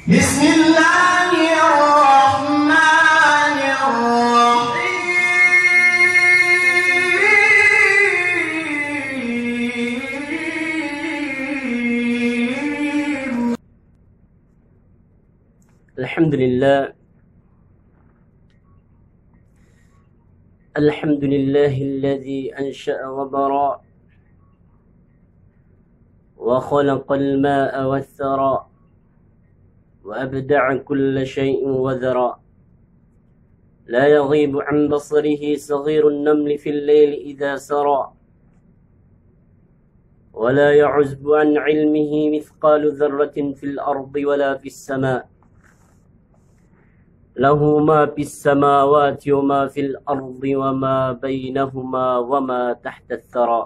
بسم الله الرحمن الرحيم. الحمد لله الذي أنشأ وبرأ وخلق الماء والثرى وأبدع كل شيء وذرى، لا يغيب عن بصره صغير النمل في الليل إذا سرى، ولا يعزب عن علمه مثقال ذرة في الأرض ولا في السماء، له ما في السماوات وما في الأرض وما بينهما وما تحت الثرى،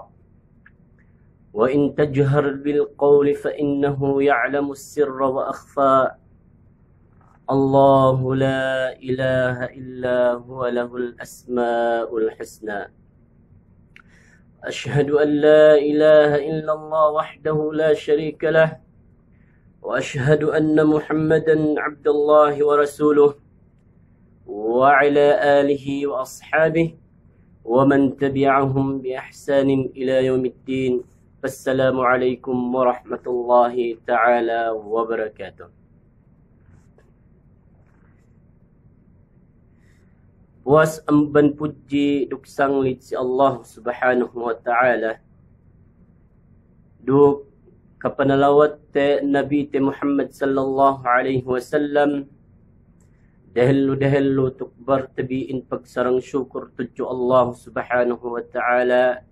وإن تجهر بالقول فإنه يعلم السر وأخفى، الله لا إله إلا هو له الأسماء الحسنى. أشهد أن لا إله إلا الله وحده لا شريك له، وأشهد أن محمدا عبد الله ورسوله، وعلى آله وأصحابه ومن تبعهم بإحسان إلى يوم الدين. السلام عليكم ورحمة الله تعالى وبركاته. Puas emban puji duk sanglit si Allah Subhanahu wa ta'ala, duk kapanalawat te Nabi te Muhammad sallallahu alaihi wasallam, dahulu tukbar tabiin pagsarang syukur tuju Allah Subhanahu wa ta'ala,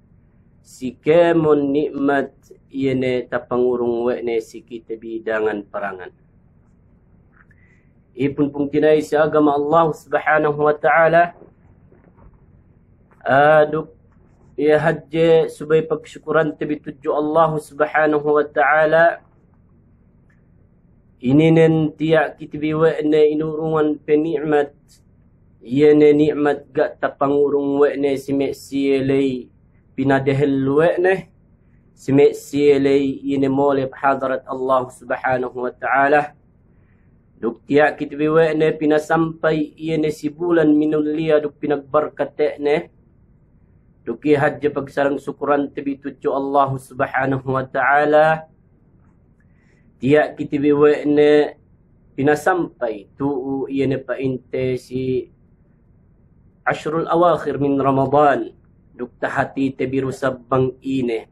si kemon nikmat yene tapangurung wene si kita bidangan parangan. Ipun pung kinay si agama Allah Subhanahu wa ta'ala, aduk ya hajje subay pagsyukuran tabi tuju Allah Subhanahu wa ta'ala, ininen tiyak kitibiwa na inurungan penikmat yene nikmat ga tapangurung wene si meksiyelay pinadahel wene si meksiyelay yene mole hadarat Allah Subhanahu wa ta'ala. Duk tiyak kitibiwa na pinasampay yene si bulan minulia duk pinagbarkat ne, duk ihadja pagsarang syukuran tabi tuju Allah Subhanahu wa ta'ala, tiyak kitibiwa na pinasampay tuu yene painte si ashrul awakhir min Ramadan, duk tahati tabiru sabang ine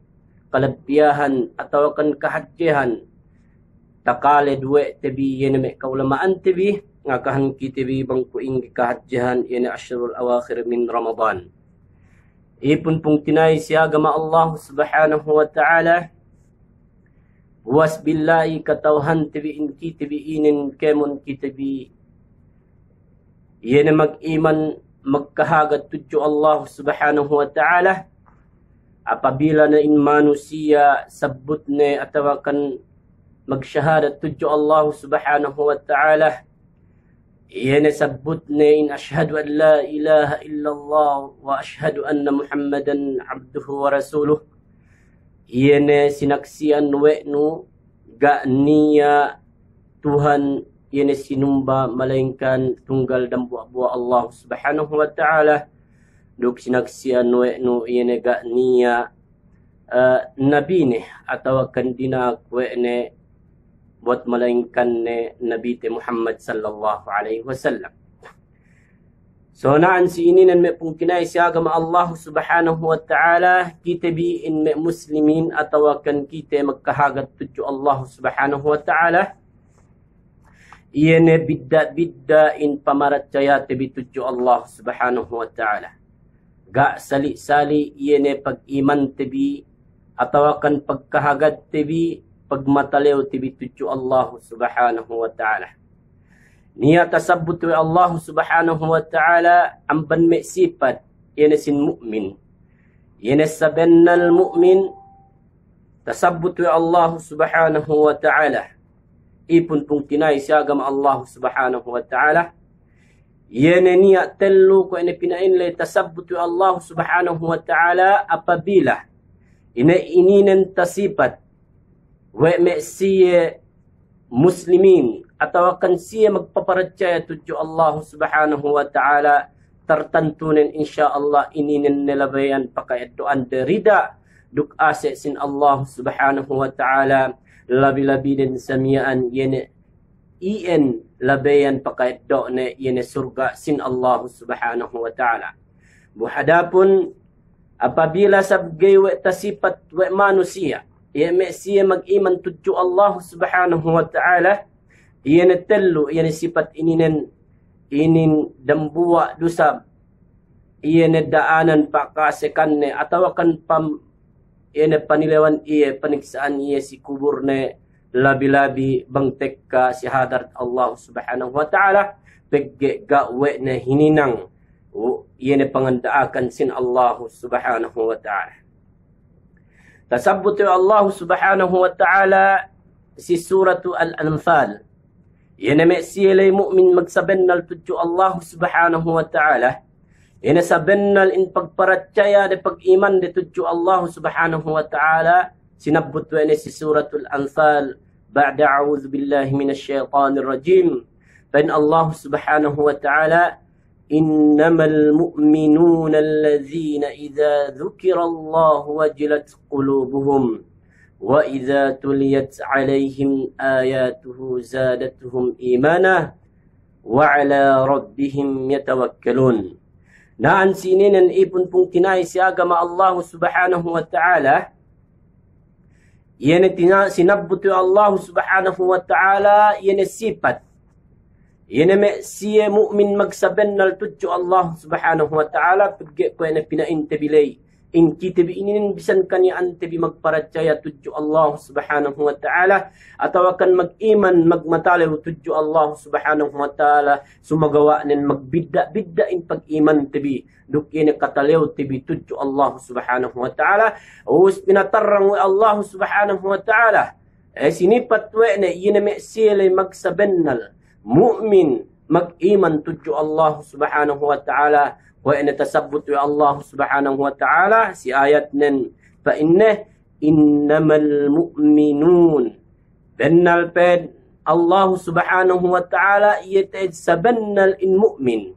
kalabbiyahan atau kan kahadjihan takale duwe tabi yene me kaulamaan tabi ngakahan kitibi bang kuing kahadjihan yene ashrul awakhir min Ramadan. Ipun pung tinay si agama Allah Subhanahu wa ta'ala, was billahi katauhan tabiin kitibiinin kemon kitibi yene mag-iman magkahagat tuju Allah Subhanahu wa ta'ala, apabila na in manusia sabut ne atawa kan magsyahadat tuju Allah Subhanahu wa ta'ala, yene sabut ne in ashhadu an la ilaha illallah wa ashhadu anna Muhammadan abduhu wa rasuluh, yene sinaksian weknu ga niya Tuhan yene sinumba melainkan tunggal dan buah-buah Allah Subhanahu wa ta'ala, duk sinaksian weknu yene ga niya nabi ne atau kandina wekne buat melainkan ne Nabi te Muhammad sallallahu alaihi wasallam. So naan si ini nan me pung kinay si agama Allah Subhanahu wa ta'ala, kita biin me muslimin atau kan kita magkahagat tuju Allah Subhanahu wa ta'ala, iyene bidda in pamarat jaya tabi tuju Allah Subhanahu wa ta'ala. Ga sali-sali iyene pag-iman tabi atau kan pagkahagat tabi pagmatalew tabi tuju Allah Subhanahu wa ta'ala. Niya tasabut wa Allah Subhanahu wa ta'ala amban me sifat yene sin mu'min, yene sabennal mu'min tasabut wa Allah Subhanahu wa ta'ala. Ipun pung tinay si agama Allah Subhanahu wa ta'ala, yene niya telu ko ene pinainle tasabut wa Allah Subhanahu wa ta'ala apabila ininen tasifat wa me siye muslimin atau akan siya magpaparacaya tuju Allah subhanahu wa ta'ala tertentu nen insyaallah ini nen nelabayan pakai doan derida duk ase sin Allah subhanahu wa ta'ala labi-labi den samiaan yene ien labayan pakai doane yene surga sin Allah subhanahu wa ta'ala. Buhadapun apabila sabgay we tasipat we manusia yeme siya mag-iman tuju Allah subhanahu wa ta'ala yene tellu yene sifat inin dambuwa dusa yene daanan pakasekanne atau akan yene panilawan paniksaan si kuburne labi-labi bangtek ka si hadarat Allah subhanahu wa ta'ala pegge gawe na hininang yene pangandaakan sin Allah subhanahu wa ta'ala. Tasabut Allah subhanahu wa ta'ala si suratu Al-Anfal. Yene me siyalay mu'min magsabennal tuju Allah subhanahu wa ta'ala. Yene sabennal in pagparacaya de pag-iman de tuju Allah subhanahu wa ta'ala. Sinabut wene si suratul Anfal. Ba'da a'udhu billahi minash shaitanir rajim. Fan Allah subhanahu wa ta'ala. إنما المؤمنون الذين إذا ذكر الله وجلت قلوبهم وإذا تليت عليهم آياته زادتهم إيمانا وعلى ربهم يتوكلون. Naan sininan ipun pung tinay si agama Allah subhanahu wa ta'ala. Yan sinabuto Allah subhanahu wa ta'ala yan sifat. Yan me siya mu'min magsabennal tuju Allah subhanahu wa ta'ala pagge ko na pinaintabilay. In kitabi inin bisan kanya antabi magparacaya tuju Allah subhanahu wa ta'ala atau akan mag-iman magmatalaw tuju Allah subhanahu wa ta'ala sumagawa nin magbidda in pag-iman tabi duk ina katalaw tabi tuju Allah subhanahu wa ta'ala us pinatarang Allah subhanahu wa ta'ala sinipat we na ina me siya magsabennal mu'min mag-iman tuju Allah subhanahu wa ta'ala wa in tasabbut wa Allah subhanahu wa ta'ala si ayat nen fa innamal mu'minun bennal ped Allah subhanahu wa ta'ala yatad sabannal in mu'min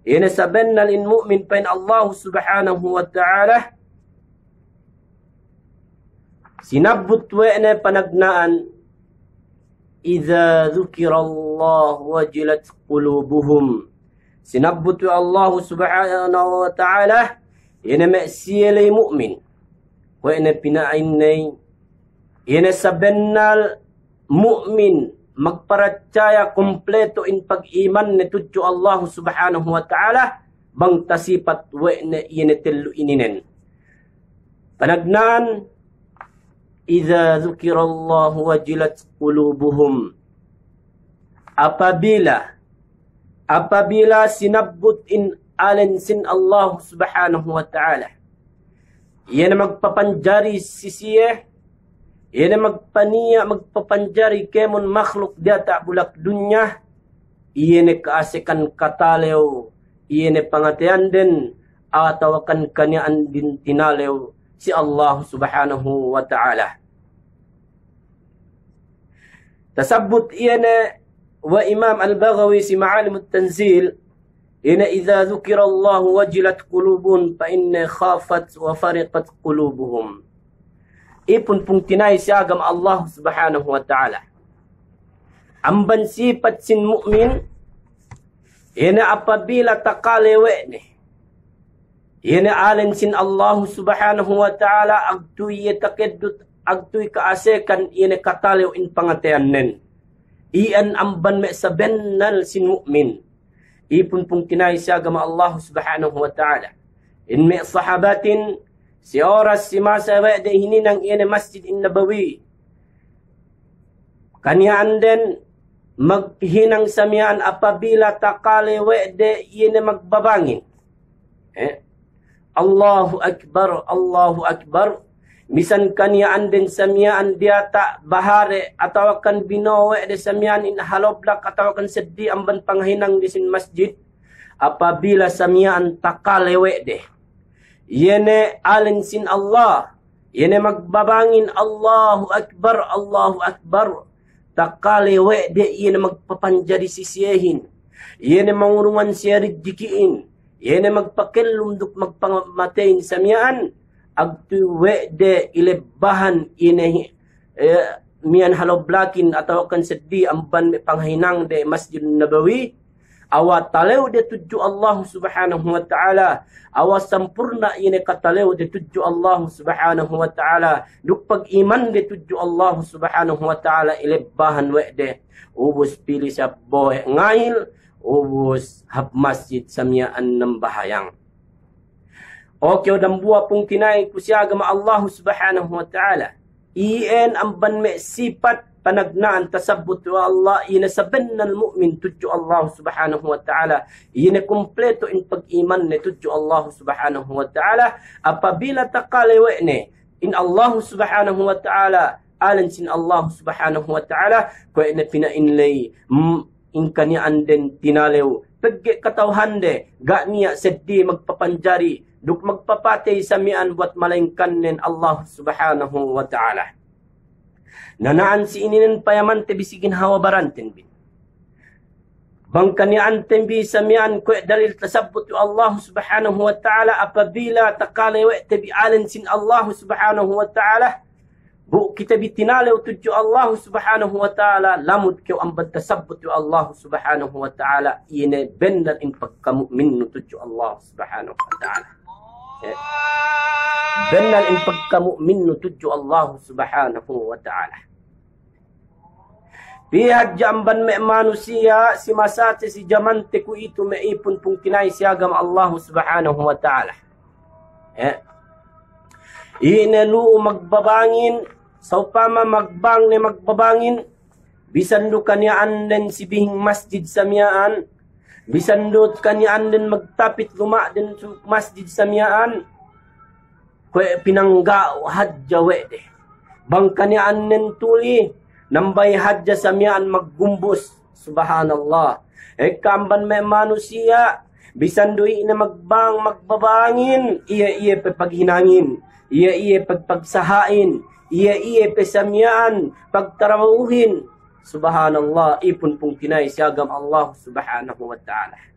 ina sabannal in mu'min pen Allah subhanahu wa ta'ala sinabut wa ina panagnaan إذا ذكر الله وجلت قلوبهم. Sinabut Allah subhanahu wa ta'ala ina ma'siyalay mu'min wa ina pinainay ina sabennal mu'min magparacaya kompleto in pag-iman na tuju Allah subhanahu wa ta'ala bang tasipat wa ina tellu ininen panagnan Iza dzukirallahu wajilat qulubuhum. Apabila sinabut in alen sin Allah subhanahu wa ta'ala. Yan magpapanjari sisiye. Yan magpapanjari kemon makhluk data bulak dunya. Yan kaasikan katalew. Yan pangatian din. Atawakan kanyaan din tinalew si Allah subhanahu wa ta'ala. Tasabut iyana wa Imam Al-Baghawi si Ma'alim At-Tanzil ina idza dhukira Allah wajilat qulubun fa inna khafat wa fariqat qulubuhum. Ipun pung tinay si agam Allah subhanahu wa ta'ala. Amban sifat sin mu'min ina apabila takalewe ni ina alen sin Allah subhanahu wa ta'ala agtuy takeddut agtuy kaasekan ina katalew in pangatean nen. Iyan amban me sabennal sin mu'min. Ipun pung kinay siya agama Allah subhanahu wa ta'ala. In me sahabatin si oras si masawa de hininang ina masjid in nabawi. Kanyaan den maghinang samyaan apabila takalewe de ina magbabangin. Allahu Akbar, Allahu Akbar. Misan kanyaan din samyaan dia tak bahare atau akan binowe de samyaan in haloblak atau akan sedih amban panghinang di sin masjid. Apabila samyaan takalewe de. Yene alin sin Allah. Yene magbabangin Allahu Akbar, Allahu Akbar. takale we de iye na magpapanjari sisiyehin, iye na mangurungan siya rijikiin, iye na magpakelum duk magpamatayin sa miyaan, agtu we de ilebahan iye mian haloblakin atau kan sedih amban panghinang de Masjid Nabawi, awat taleu de tuju Allah Subhanahu wa taala, awas sempurna ini kataleu de tuju Allah Subhanahu wa taala, duk pag iman de tuju Allah Subhanahu wa taala ilebahan we de ubus pilih siap boy ngail ubus hab masjid samiaan nambahayang. Oke dan buah pung tinay kusiaga ma Allah Subhanahu wa taala. Iyan ang banme sifat panagnaan tasabbut wa Allah ina sabanna al-mu'min tuju Allah Subhanahu wa ta'ala, ina kompleto in pag-iman ne tuju Allah Subhanahu wa ta'ala apabila takalewe ne in Allah Subhanahu wa ta'ala alan sin Allah Subhanahu wa ta'ala ko ina pinainlay in kanian den tinalew pagge katawhande ga niya seddi magpapanjari duk magpapatay sa mian buat malengkan nen Allah Subhanahu wa ta'ala. Nanaan si ininin payaman te bisigin hawa baranten bin. Bangkanian tembi sa mian ko dalil tasabbut Allah Subhanahu wa ta'ala apabila takalewe te bialen sin Allah Subhanahu wa ta'ala. Bu kita bitinalew tuju Allah Subhanahu wa ta'ala lamud kyo ambad tasabbut Allah Subhanahu wa ta'ala ine bendal in pagkamu'min tuju Allah Subhanahu wa ta'ala. Benal in pagkamu'min tuju Allah Subhanahu wa ta'ala. Pihak jamban me manusia si masate si jamante ku itu me ipun pung kinay siagam Allah Subhanahu wa ta'ala. Inelu magbabangin sa upama magbang ne magbabangin bisan do kanyaan den si bihing masjid samyaan, bisan do kanyaan den magtapit luma den masjid samyaan, kwe pinangga hadja wede bang kanyaan nen tuli nambay hadja samyaan maggumbos subhanallah kamban me manusia bisan doi na magbabangin iya paghinangin iya pagpagsahain iya pesamyaan pagtarawuhin subhanallah ipun pung kinay siagam Allah Subhanahu wa ta'ala.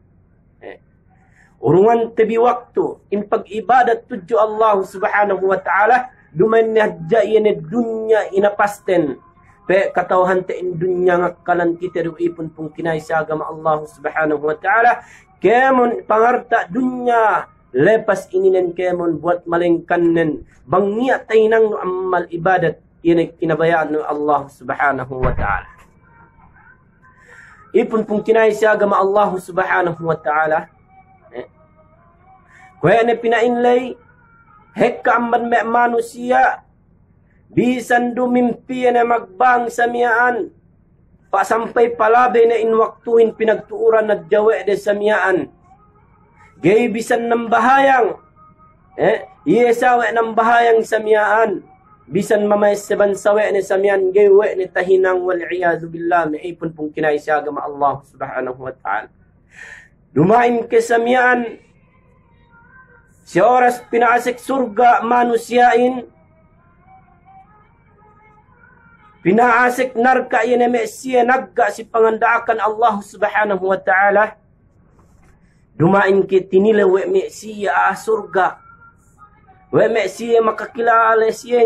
Urungan tabi waktu in pag-ibadat tuju Allah Subhanahu wa ta'ala duman hadja ina dunya inapasten pe katawhan te in dunya ngakalan kita ipun pung kinay siagam Allah Subhanahu wa ta'ala kemon pangarta dunya lepas ininen kemon buat malengkannen bangiya tainang amal ibadat ina kinabayaan ng Allah Subhanahu wa ta'ala. Ipun pung kinay siagam Allah Subhanahu wa ta'ala kaya na pinainlay, hekka amban me manusia, bisan dumimpi na magbang sa miyaan, pasampay palabe na inwaktuhin pinagtuuran na jawe de sa miyaan. Gay bisan ng bahayang, iyesawe ng bahayang sa miyaan, bisan mamaysaban sawe ni sa miyaan, gay we ni tahinang wal'iyadu billah, maipon pong kinaisagama Allah Subhanahu wa ta'ala. Dumain ke sa miyaan, si oras pinaasik surga manusiain, pinaasik narka yun na siya nagga si pangandaakan Allah Subhanahu wa ta'ala. Dumain ki tinila we me siya surga. We me siya makakilala siya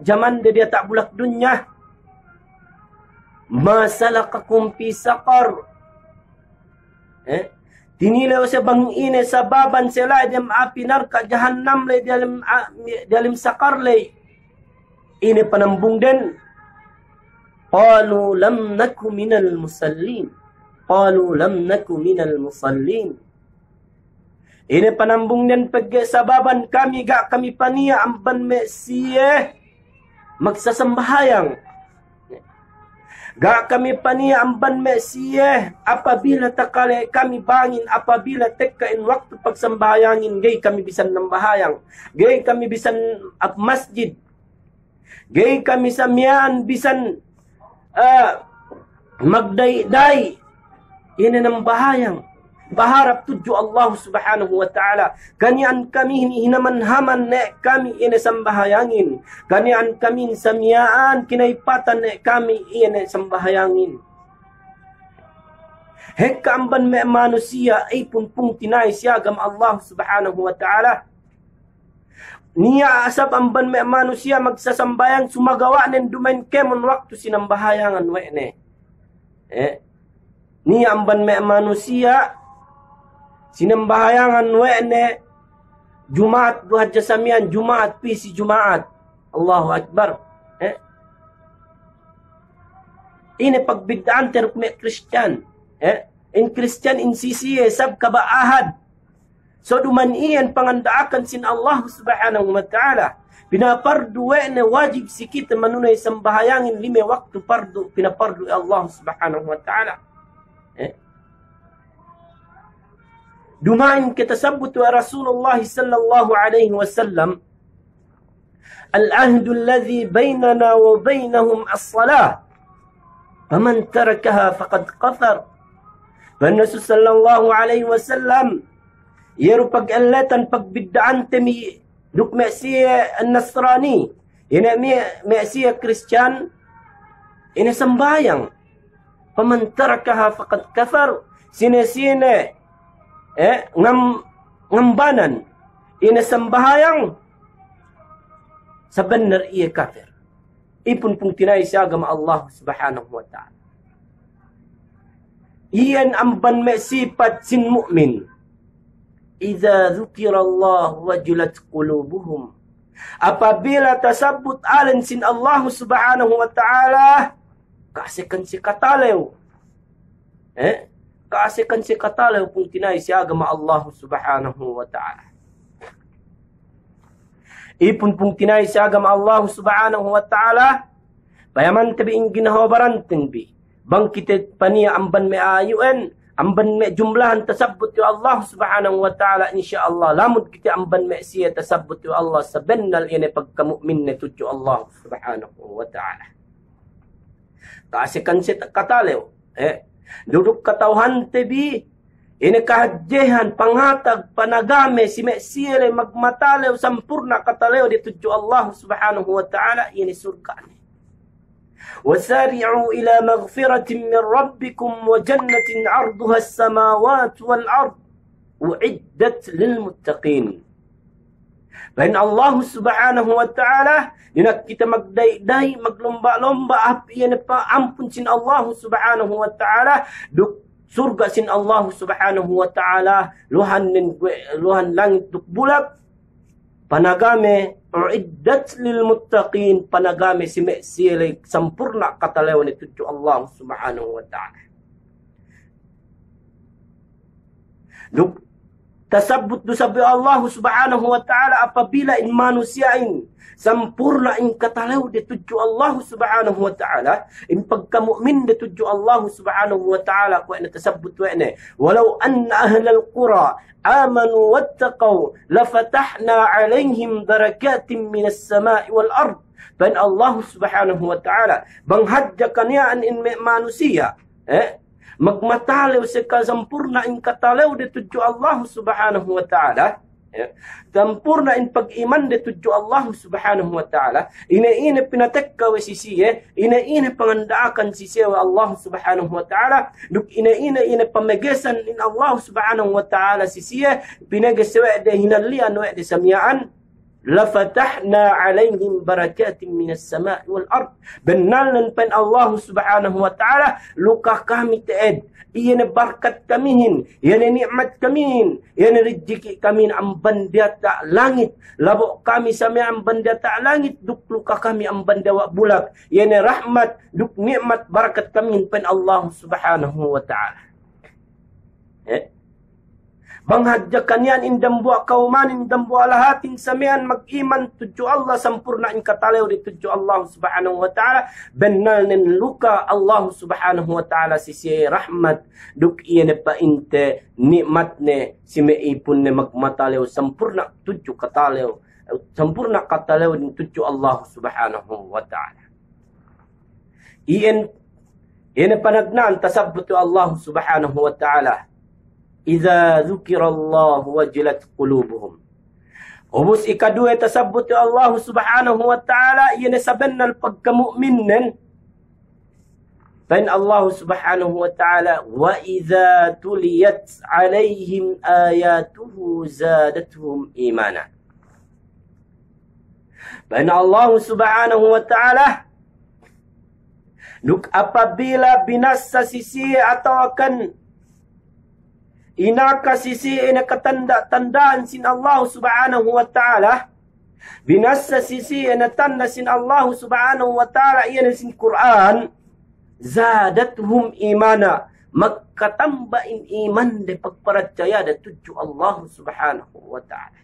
jaman dia tak bulak dunya. Masalakakum fi saqar. Tinilaw sa bangine sa baban sila dem api narka jahannam le dalim sakar le ini panambung den qalu lam naku minal musallin ini panambung den pagge sa baban kami ga kami paniya amban me siye magsasambahayang ga kami paniya amban me siye apabila takale kami bangin apabila tekkain waktu pagsambayangin gay kami bisan nambahayang gay kami bisan at masjid gay kami samyan bisan magday-day ini nambahayang Berharap tuju Allah subhanahu wa ta'ala. Kanian kami ini hinaman-haman nek kami ini sembahayangin. Kanian kami samiaan kinaipatan nek kami ini sembahayangin. Hekka amban me manusia ay pun tinay siyagam Allah subhanahu wa ta'ala. Niya asap amban me manusia magsasambayang sumagawa nen dumain kemon waktu sinambahayangan wene. Niya amban me manusia sinambahayangan wene Jumaat duha jasamian Jumaat pisi Jumaat. Allahu Akbar. Ini pagbidaan teruk me Christian. In Christian in sisiye sab kabaahad. So duman iyan pangandaakan sin Allah subhanahu wa ta'ala. Pinapardu wene wajib si kita manunay sambahayangin 5 waktu pardu. Pinapardu Allah subhanahu wa ta'ala. Dumain kita sabut wa Rasulullah sallallahu alaihi wasallam. Al-ahdu alladhi bainana wa bainahum as-salah. Faman tarakaha faqad kafar. Nabi sallallahu alaihi wasallam yeru pag-alatan pagbidaan temi duk me'siya an-Nasrani. Ina me'siya Christian. Ina sembayang. Faman tarakaha faqad kafar. Sine-sine ngambanan. Ina sembahayang. Sebenar ia kafir. Ipun pung tinay siya agama Allah subhanahu wa ta'ala. Iyan amban me sifat sin mu'min. Iza dzukirallah wajilat qulubuhum. Apabila tasabut alan sin Allah subhanahu wa ta'ala, kaasikan si katalew. Kaasikan si katalew kung tinay si agama Allah subhanahu wa ta'ala. Ipun pung tinay si agama Allah subhanahu wa ta'ala, payaman tabi ingin hawabarantin bi. Bangkit paniya amban me ayuan, amban me jumlahan tasabut yu Allah subhanahu wa ta'ala insyaallah. Lamud kita amban me siya tasabut yu Allah sabennal ini pagkamu'min na tuju Allah subhanahu wa ta'ala. Kaasikan si katalew. Duduk katauhan tebi, ini kahadjehan, panghatag, panagame, si Mesiyele magmatalew, sampurna katalew di tuju Allah subhanahu wa ta'ala, ini surga. وسارعوا إلى مغفرة من ربكم وجنة عرضها السماوات والأرض أعدت للمتقين. فإن الله سبحانه وتعالى dinak kita magday-day maglomba-lomba apian pa ampun sin Allah subhanahu wa ta'ala duk surga sin Allah subhanahu wa ta'ala luhan langit duk bulag panagame uiddat lil muttaqin panagame si mesile sampurna katalew ni tuju Allah subhanahu wa ta'ala. Duk tasabut do sabi Allah subhanahu wa ta'ala apabila in manusiain sampurna in katalew di tuju Allah subhanahu wa ta'ala in pagkamu'min di tuju Allah subhanahu wa ta'ala ko ina tasabut wa ina walau anna ahlal qura amanu wattaqaw lafatahna alaihim darakatin minas samai wal ard. Dan Allah subhanahu wa ta'ala banghadja kaniaan in manusia magmatalew sa kasampurna in katalew di tuju Allah subhanahu wa ta'ala sampurna in pag-iman di tuju Allah subhanahu wa ta'ala ina pinatekka wa sisiye ina pangandaakan sisiye wa Allah subhanahu wa ta'ala duk ina pamegesan in Allah subhanahu wa ta'ala sisiye pinagesewa de hinalian wa de samyaan lafatahna alaihim barakatin minas samai wal ard. Benalan pen Allah subhanahu wa ta'ala luka kami teed iyan barkat kamihin iyan nikmat kamihin iyan rezeki kami ang bandata langit labo kami sa may ang bandata langit duk luka kami ang bandawa bulag iyan rahmat duk nikmat barakat kamihin pen Allah subhanahu wa ta'ala. Banghadjakan yan indam buwa kauman indam buwa lahatin samian mag-iman tuju Allah sampurna in katalew di tuju Allah subhanahu wa ta'ala benal nin luka Allah subhanahu wa ta'ala sisi rahmat duk iya ne pa inte nikmat ne si meipun ne magmatalew sampurna tuju katalew sampurna katalew din tuju Allah subhanahu wa ta'ala. Iyan panagnan tasabbutu Allah subhanahu wa ta'ala idza dzukirallahu wajilat qulubuhum. Hubus ikadua tasabut Allah subhanahu wa ta'ala ia nasabanna pagkamu'minin. Dan Allah subhanahu wa ta'ala wa idza tuliyat alaihim ayatuhu zadatuhum imana. Dan Allah subhanahu wa ta'ala nuk apabila binasa sisi atau akan inaka sisi ina ketanda-tandaan sin Allah subhanahu wa ta'ala, binasa sisi ina tanda sin Allah subhanahu wa ta'ala ia sin Quran, zadatuhum imana, magkatambain iman de pagpercaya da tuju Allah subhanahu wa ta'ala.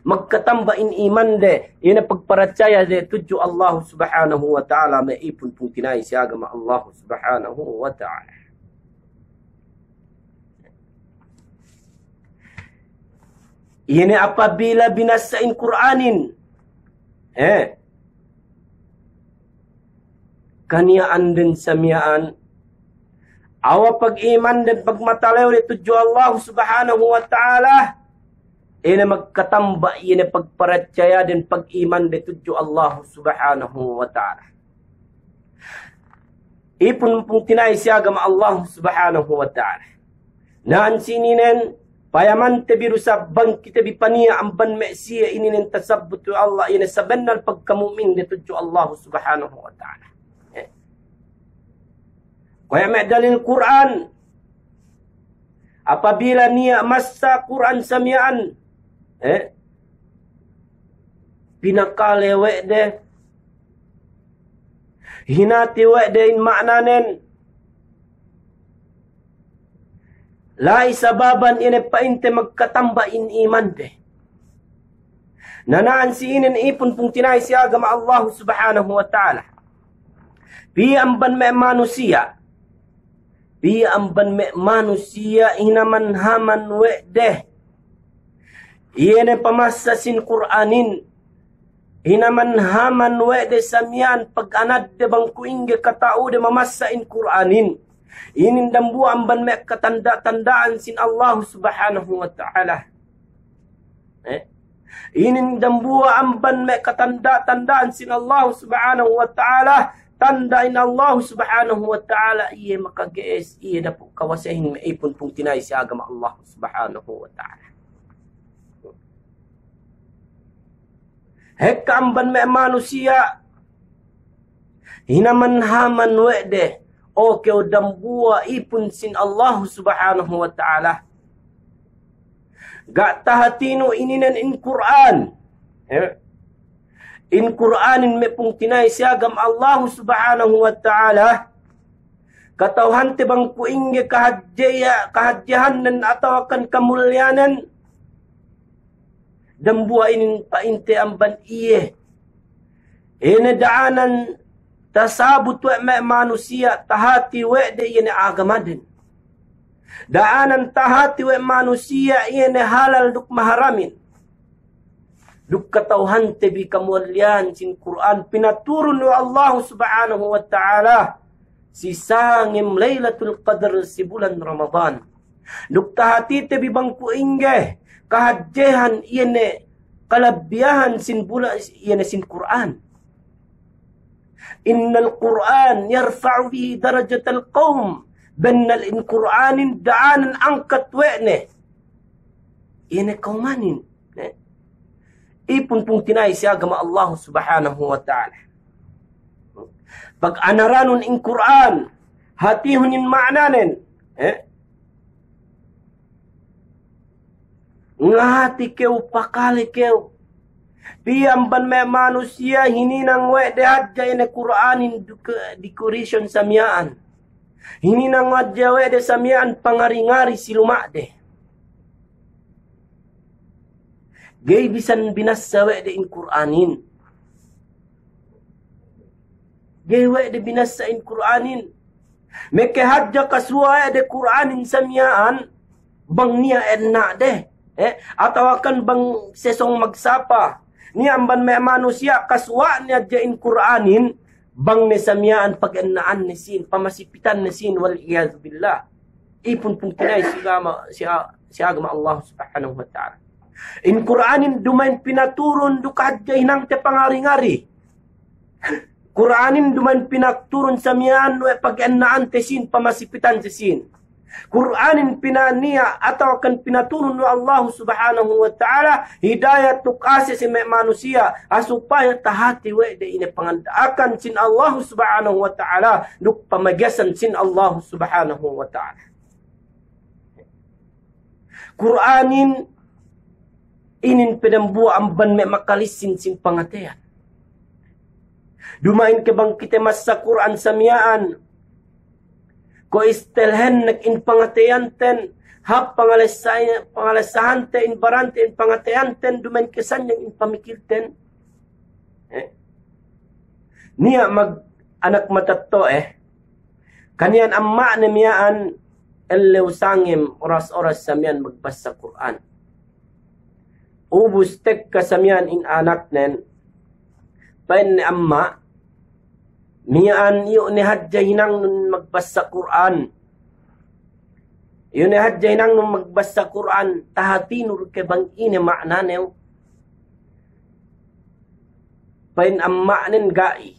Magkatambain iman de ina pagpercaya de tuju Allah subhanahu wa ta'ala, maipun pung tinay si agama Allah subhanahu wa ta'ala. Ini apabila binasain Quranin, kaniaan din samyaan, awa pag-iman din pagmatalaw ni tuju Allah subhanahu wa ta'ala, ini magkatamba, ini pagparacaya din pag-iman din tuju Allah subhanahu wa ta'ala. Ipun pong tinay siya agama Allah subhanahu wa ta'ala. Naan sininen, payaman te birusa bang kita bipania amban meksiya ini nin tasabbutu Allah, ini sabanal pagkamumin din tuju Allah subhanahu wa ta'ala. Kaya may dalil Quran, apabila niya masa Quran samyaan, pinakalewe de, hinatiwe de in maknanen, lai sababan ini painte magkatamba in iman de. Nanaan si inin ipun pung tinay si agama Allah subhanahu wa ta'ala. Piyamban may manusia, Piyamban me manusia hinaman haman we deh. Iene pamasasin Quranin. Hinaman haman we de samyan pag-anad de bangku ingge katao de mamasain Quranin. Inin dambu amban me katanda-tandaan sin Allah subhanahu wa ta'ala. Inin dambu amban me katanda-tandaan sin Allah subhanahu wa ta'ala. Tandain Allah subhanahu wa ta'ala iya makagees iya na po kawasahin maipon pong tinay si agama Allah subhanahu wa ta'ala. Hekka amban may manusia hinamanhaman wede o keo dambua ipon sin Allah subhanahu wa ta'ala. Gatahatino ininan in Quran. In Quranin may pong tinay siyagam Allah subhanahu wa ta'ala. Katawhan te bang puingge kahadyahanan atau akan kamulyanan. Dambua inin painte amban iye. Daanan tasabut we may manusia tahati we de iye agamaden. Daanan tahati we manusia iye halal duk maharamin. Duk katauhan tebi kamulyan sin Quran pinaturun wa Allah subhanahu wa ta'ala si sangim Lailatul Qadr si bulan Ramadan. Duk tahati tebi bangku ingge kahadjehan iene kalabiyahan sin bulan iene sin Quran. Innal Quran yarfa'u bihi darajatal qawm bannal in Quranin daanan angkat we'ne iene kaumanin. Ipun pong tinay si agama Allah subhanahu wa ta'ala. Pag anaranon in Quran, hatihon in ma'nanen, ngati keu pakali keu. Piyamban may manusia hininang we de hadja ine Quranin decoration samyaan. Hininang hadja we de samyaan pangari-ngari silumade. Gay bisan binasawe de in Quranin. Gay we de binasa in Quranin. Meke hadja kaswa de Quranin samyaan bang niya enna de. Atau akan bang sesong magsapa. Niamban may manusia kaswa niya de in Quranin bang ne samyaan pag ennaan ni sin pamasipitan ni sin wal iyaz billah. ipun pun kinay si agama Allah subhanahu wa ta'ala. In Qur'anin dumain pinaturun dukadya hinang te pangari-ngari. Qur'anin dumain pinaturun sa miyan no pag-annaan tesin pamasipitan tesin. Qur'anin pinania atau akan pinaturun no Allah subhanahu wa ta'ala hidayat tukase si manusia supaya tahati we de ine pangandaakan sin Allah subhanahu wa ta'ala duk pamagasan sin Allah subhanahu wa ta'ala. Qur'anin inin pedambua amban me makalisin sin pangatean. Dumain ke bang kita masa Quran samiyaan ko istelhen nak in pangatean ten hap pangalasahan te in barante in pangatean ten dumain kesan yang in pamikir ten niya mag anak matato kanian amma na miyaan elew sangim oras-oras samian magbasa Quran ubus tek kasamian in anak nen pain ni amma miyaan yu ni hadja hinang nun magbasa Quran. Yu ni hadja hinang nun magbasa Quran. Tahatinur ke bang ini makna new. Pain amma nen gai.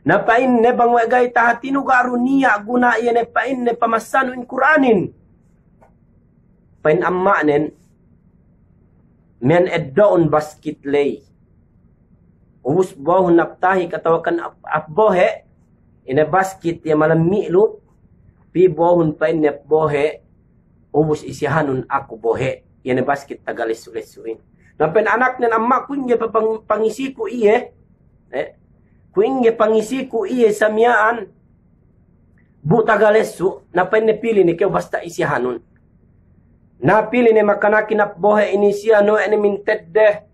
Na pain ne bang gai tahatinu garu niya guna iya ne pain ne pamasanu in Quranin. Pain amma nen men eddoon basket lay. Ubus boh naptahi katawakan bohe ina basket ya malam mi'lu pi bohun pa ina bohe ubus isihanun aku bohe ina basket tagalis-lisuin. Napen anak nen amma kunya pangisi ko iye kunya pangisi ko iye samyaan bu tagalesu napen ne pili ni keo basta isihanun. Napili ni makanakin bohe inisia no ene mintedde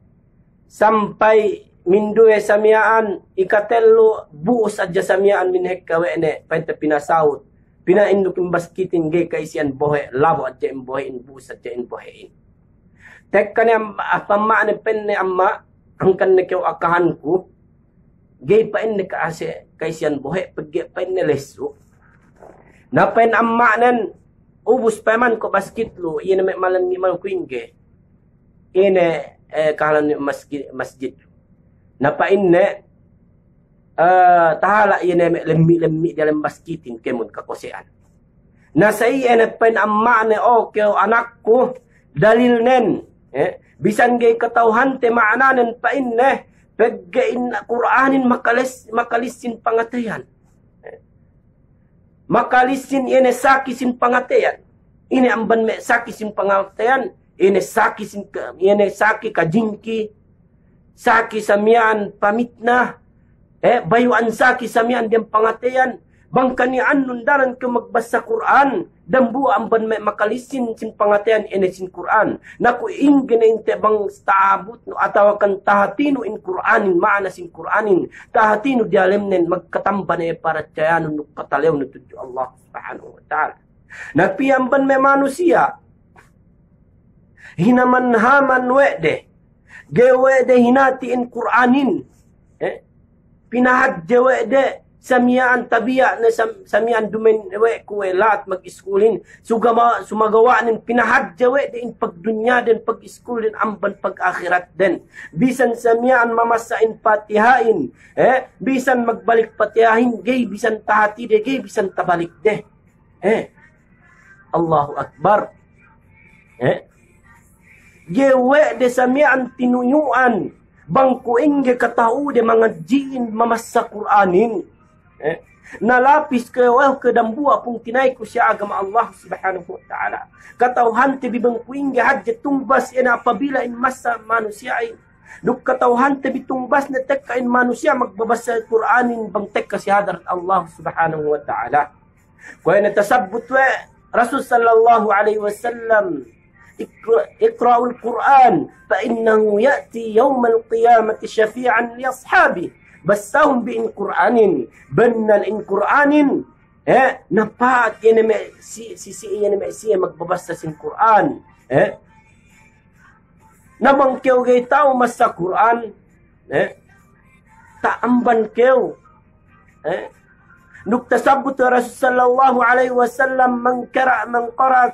sampai mindue samiaan ikatello buus adja samiaan minhek kawene pente pinasaut pina indukin baskitin ge kaisian bohe labo adja in bohe in buus adja in bohe in tekkane apamma ne penne amma angkan ne kew akahanku ge pa enne ka ase kaisian bohe pegge penne lesu na pen amma nen ubus paman ko baskitlu ine me malan ni mal kuinge ine kahalan masjid napain ne tahala ine lemmi dalam baskitin kemun kakosean. Nasa ine pen amma ne o keo anakku dalil nen bisan gay katauhan te maananen pain ne peggein Qur'anin makalisin pangatayan. Makalisin ine sakisin pangatayan. Ine amban me sakisin pangatayan. Ine saki kajingki saki samian pamitna bayuan saki samian dem pangatean bangkani annun daran ke magbasa Quran dambu amban me makalisin sin pangatean ene sin Quran naku ingene inte bang taabut no atawakan tahatinu in Quranin maana sin Quranin tahatinu dialemnen magkatamban e para cayano no katalew no tuju Allah subhanahu wa ta'ala napiamban me manusia hinaman haman wede gewe de hinati in Quranin pinahad jewe de samian tabiya na samian dumen we kuwe lat mag-iskulin sumagawa nin pinahad jewe de in pagdunya den pag-iskulin amban pag-akhirat den bisan samian mamasain patihain bisan magbalik patihahin gay bisan tahati de gay bisan tabalik de Allahu Akbar gewe de samian tinuyuan bangku ingge katau de mga jiin mamasa Quranin nalapis ke dambua pung tinay ko siya agama Allah subhanahu wa ta'ala katauhan te bibang kuingge hadja tumbas ina apabila in masa manusia ay duk katauhan te bitumbas na tekka in manusia magbabasa Quranin bang tekka si hadarat Allah subhanahu wa ta'ala kaya natasabbut we Rasul sallallahu alaihi wasallam اقرأوا القرآن فإنه يأتي يوم القيامة شفيعا لأصحابه بسهم بإن قرآن بنا إن قرآن napaat yan na yan na siya magbabasa sin Quran nabang kew gay tao mas sa Quran taamban kew Nuk tasabut Rasul sallallahu alaihi wasallam man qara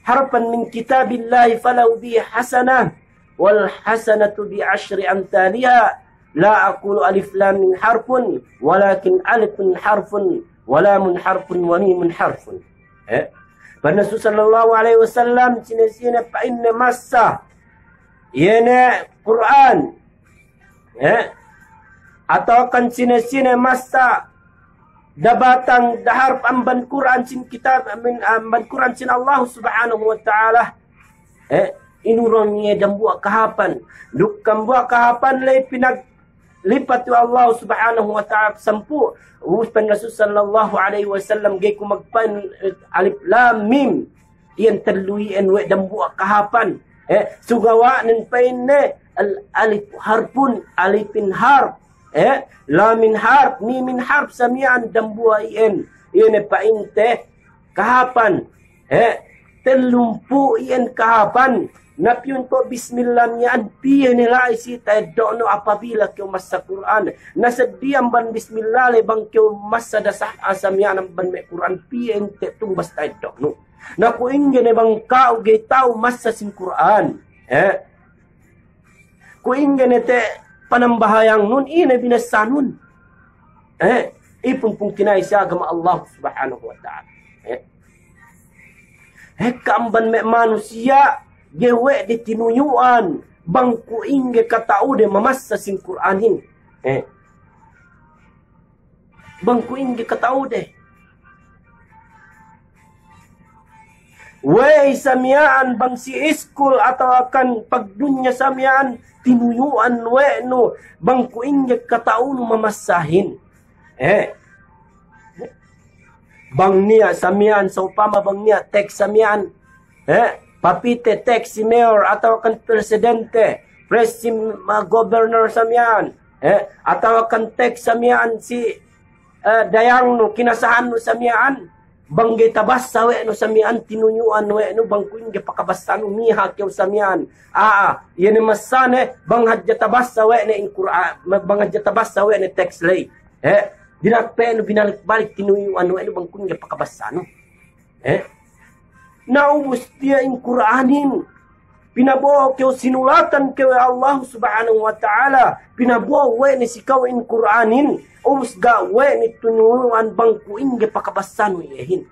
harfan min kitabillahi falau bi hasanah wal hasanatu bi asyri amthaliha la aqulu alif lam mim harfun walakin alifun harfun wa lamun harfun wa mimun harfun. Rasul sallallahu alaihi wasallam sini pa inna massa yana Quran atau kan sini massa dabatang dahar amban Quran sin kitab amban Quran sin Allah subhanahu wa ta'ala inuron niya dambuak kahapan dukkan buak kahapan lay pinaglipat Allah subhanahu wa ta'ala sampu uspan Rasul sallallahu alaihi wasallam gay kumagpan alif lam mim iyan taluyan we dambuak kahapan sugawa nin painne al alif harpun alifin harp lamin harp, mimin harp samian dambua ien. Iyan painte kahapan. Telumpu ien kahapan. Napyun to bismillah niyan. Piye nila isi tayo dono apabila kyo masa Quran. Nasa diam ban bismillah lebang kyo masa dasah asamian ang ban me Quran. Piye ente tumbas tayo dono. Naku ingin bang kau gay tau masa sin Quran. Ku ingin ete panambahayang nun ina binasanun ipun pung kinay siya agama Allah subhanahu wa ta'ala kaamban me manusia gewe di tinuyuan bangku inge kataude mamassa sing Quranin bangku inge kataude wey samiaan bang si iskul atau akan pagdunya samiaan tinuyuan we no bang kuinggit kataun mamasahin bang niya samiaan sa upama bang niya tek samiaan papite tek si mayor atau akan presidente presim governor samiaan atau akan tek samiaan si dayang no kinasahan no samiaan banggay tabas sa we no samian tinuyuan we no bangkuin ge pakabasan miha kyo samian yan masane banghadja tabas sa we ne in Quran banghadja tabas sa we ne text lay dinakpe no binalik-balik tinuyuan we no bangkuin ge pakabasan naubos dia in Quranin pinabuo kyo sinulatan kyo Allah subhanahu wa ta'ala pinabuo we ni sikaw in Quranin ubus ga we ni tunuyuan bangku inge pakabasan yehin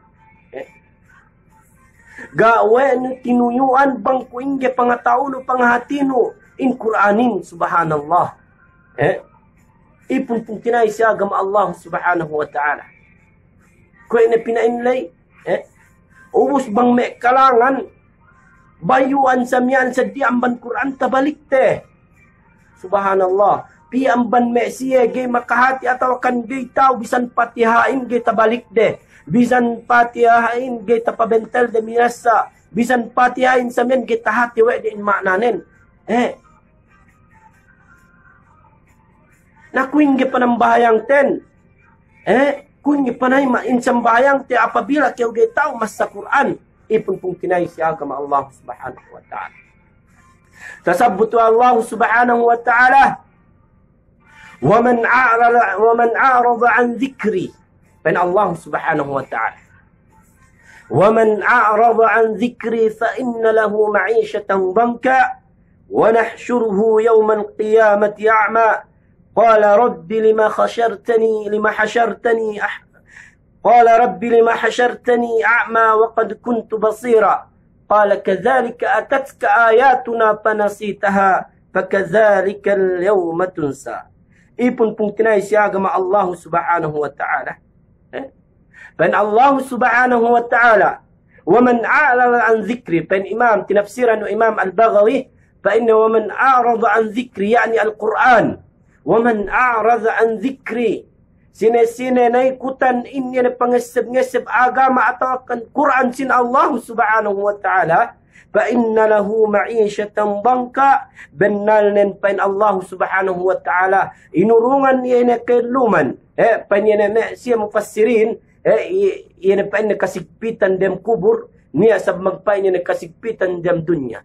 ga we ni tinuyuan bangku inge pangatauno pangahatino in Quranin subhanallah ipun pung tinay siya agama Allah subhanahu wa ta'ala ko ina pinainlay ubus bang me kalangan bayuan samian sa diamban Quran tabalik te subhanallah piamban me siya gay makahati atau kan gay tao bisan patihain gay tabalik de bisan patihain gay tapabentel de mirasa bisan patihain samian gay tahati we de in maknanen nakuing gay panambahayang ten kuing gay panay mainsambayang te apabila kaya gay tao mas sa Quran ipun pung kinay siya agama Allah subhanahu wa ta'ala tasabbutu Allah subhanahu wa ta'ala ومن أعرض عن ذكري بين الله سبحانه وتعالى ومن أعرض عن ذكري فإن له معيشة ضنكا ونحشره يوم القيامة أعمى قال رب لما حشرتني أعمى وقد كنت بصيرا قال كذلك أتتك آياتنا فنسيتها فكذلك اليوم تنسى ipun pung tinay siya agama Allah subhanahu wa ta'ala pan Allah subhanahu wa ta'ala wa man a'rada an dhikri pan imam tinafsiran no imam al-Baghawi fa inna wa man a'rada an dhikri yani al-Quran wa man a'rada an dhikri sine-sine na ikutan inya na pangeseb-ngeseb agama atau kan Quran sin Allah subhanahu wa ta'ala fa inna lahu ma'ishatan banka benalnen pain Allah subhanahu wa ta'ala inurungan niya na keluman panya na siya mufassirin iya na pain na kasigpitan dem kubur niya sab magpain niya na kasigpitan dem dunya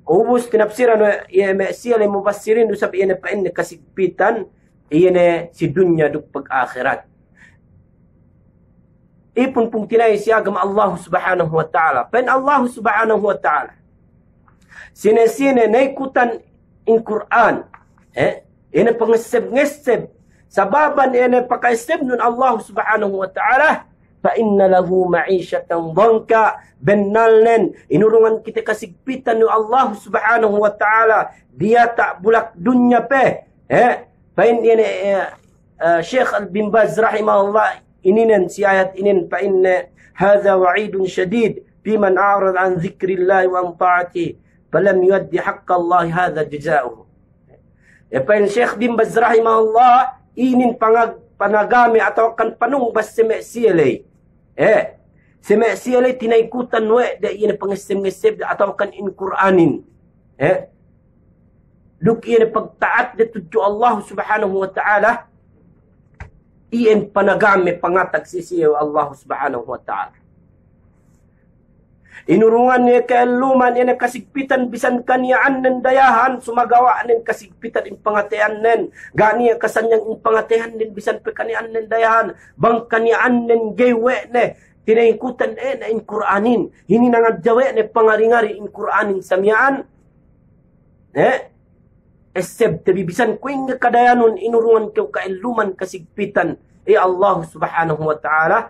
ubus tinapsiran iya siya na mufassirin usab iya na pain na kasigpitan iya na si dunya duk pag-akhirat ipun pung tinay siya agama Allah subhanahu wa ta'ala. Pen Allah subhanahu wa ta'ala. Sine-sine naikutan in Quran. Ina pangeseb-ngeseb. Sababan ina pakaiseb nun Allah subhanahu wa ta'ala. Fa inna lahu ma'isyatan dhanka. Benalnen. Inurungan kita kasigpitan ni Allah subhanahu wa ta'ala. Dia tak bulak dunya pe. Fa inna Syekh Bin Baz rahimahullah. Ininan si ayat inin fa inna hadha wa'idun syadid fi man a'rad an dzikrillah wa an ta'ati falam yuaddi haqqa Allah hadha jazaohu. Pa Syekh Bin Baz rahimahullah inin panagami atau kan panungbas semek sialay. Semek sialay tinaikutan we da ina pangesem-ngesem atau kan in Quranin. Duk ina pagtaat da tudyo Allah subhanahu wa ta'ala. Iyan panagami pangatag sisiyaw Allah subhanahu wa ta'ala. Inurungan niya kailuman niya kasigpitan bisan kaniyaan ng dayahan sumagawa ng kasigpitan ng pangatian nen. Ganiya kasanyang ng pangatian nen bisan pekanian ng dayahan. Bang kaniyaan ng gaywe ne. Tinaikutan na in Quranin. Hini nangadjawe ne pangaringari in Quranin samyaan. Eseb tabi bisan kuing kadayanon inurungan kau kailuman kasigpitan Allah subhanahu wa ta'ala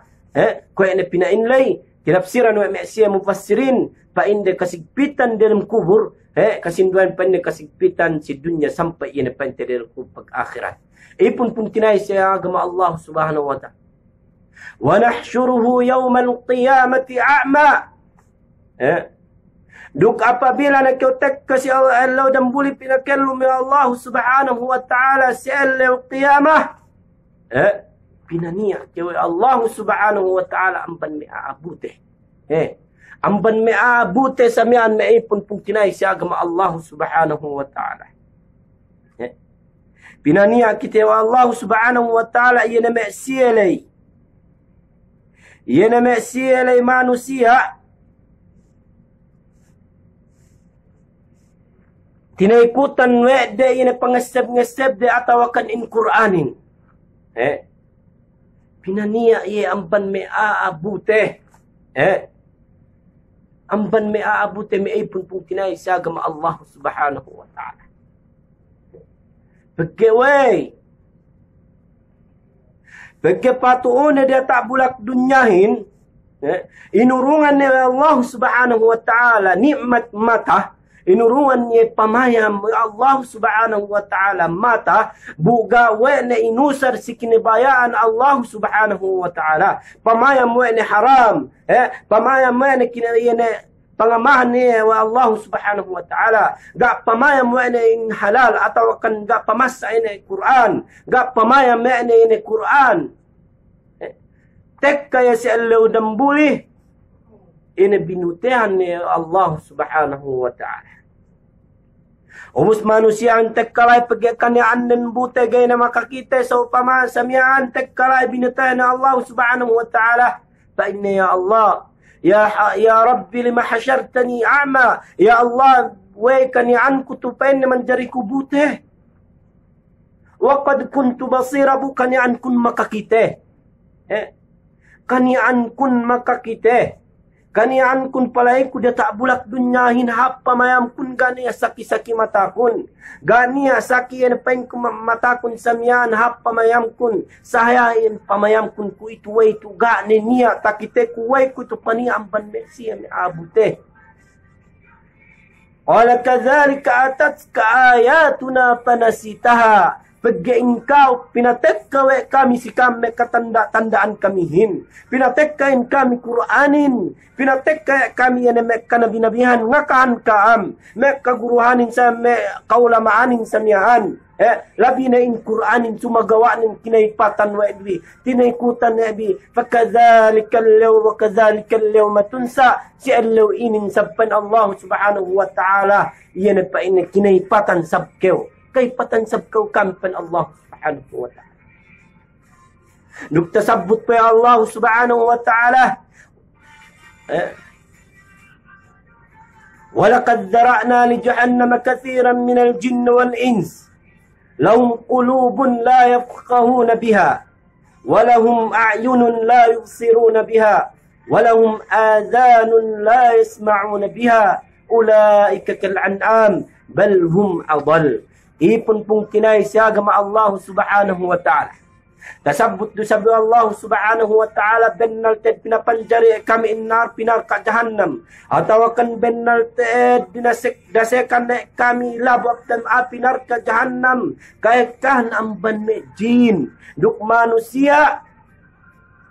ko ina pinainlay tinapsiran wa ma'siya mufassirin pa inde kasigpitan dalam kubur kasinduan pa inde kasigpitan si dunya sampai ina pa inde dalam kubur pag-akhirat ipun pun tinay siya agama Allah subhanahu wa ta'ala wa nahsyuruhu yawmal qiyamati a'ma duk apabila nak tek kasi Allah dan boleh pinakallum ya Allah subhanahu wa ta'ala si'al qiyamah pinania kewe Allah subhanahu wa ta'ala amban me aabute amban me aabute samian me ipun pung tinay siya agama Allah subhanahu wa ta'ala pinania kita wa Allah subhanahu wa ta'ala yana me siyalay manusia tinaikutan we de ina pangeseb-ngeseb de atawakan in Quranin. Pinania ye amban me aabute. Amban me aabute me ipun pung tinay sa agama Allah subhanahu wa ta'ala. Pagkapatuon na dia tak bulak dunyahin. Inurungan ni Allah subhanahu wa ta'ala nikmat mata. Inurungan niya pamayam Allah subhanahu wa ta'ala mata buga we na inusar si kinibayaan Allah subhanahu wa ta'ala pamayam we na haram pamayam we na kinayana pangamahan niya wa Allah subhanahu wa ta'ala ga pamayam we na in halal atau kan ga pamasa na Quran ga pamayam we na in Quran tek kaya si Allah dambuli ina binutehan ni Allah subhanahu wa ta'ala. Umus manusia ang tekkalay pagkakaniyaan ng bute gay na makakita sa upama samiyaan tekkalay binutehan ni Allah subhanahu wa ta'ala. Fa inna ya Allah ya Rabbi lima hasyartani a'ma ya Allah way kaniyaan ko tupain naman jari ko bute wa qad kuntu basira bu kaniyaan kun makakita kaniyaan kun makakita kanian kun palay kuda tak bulak dunyahin hapa mayam kun gania saki-saki matakun gania saki yan pain matakun samyan hapa mayam kun sahayain pamayam kun ku itu way tu gane niya takite ku way ku tu paniam ban mesia me abute wala kadzalika atatka ayatuna panasitaha pagka engkau pinatek kawe kami si kami katanda-tandaan kamihin. Pinatek kain kami Quranin. Pinatek kami yan mekka nabi-nabihan ngakaan kaam. Mekka guruhanin sa kaulamaanin sa miyahan. Labi na in Quranin sumagawa ng kinaipatan wa edwi. Tinaikutan na edwi. Fakadhalika allaw wa kadhalika allaw matunsa. Si allaw inin sabpan Allah subhanahu wa ta'ala. Iyan pa ina kinaipatan sabkew. Kaipatan sabkaw kampan Allah subhanahu wa ta'ala. Nagtasabot pa Allah subhanahu wa ta'ala. وَلَقَدْ ذَرَعْنَا لِجَهَنَّمَ كَثِيرًا مِنَ الْجِنِّ وَالْإِنسِ لَهُمْ قُلُوبٌ لَا يَفْقَهُونَ بِهَا walahum a'yunun la yubsiruna biha, walahum adhanun la yasma'una biha, ulaika kal'an'am bal hum adall. Ipun pung kinay siya agama Allah subhanahu wa ta'ala. Tasabut do sabi Allah subhanahu wa ta'ala, bennal ted pinapanjari kami innar pinar ka jahannam, atau kan bennal ted dasekan kami labak dan apinar ka jahannam, kayakan amban me jin duk manusia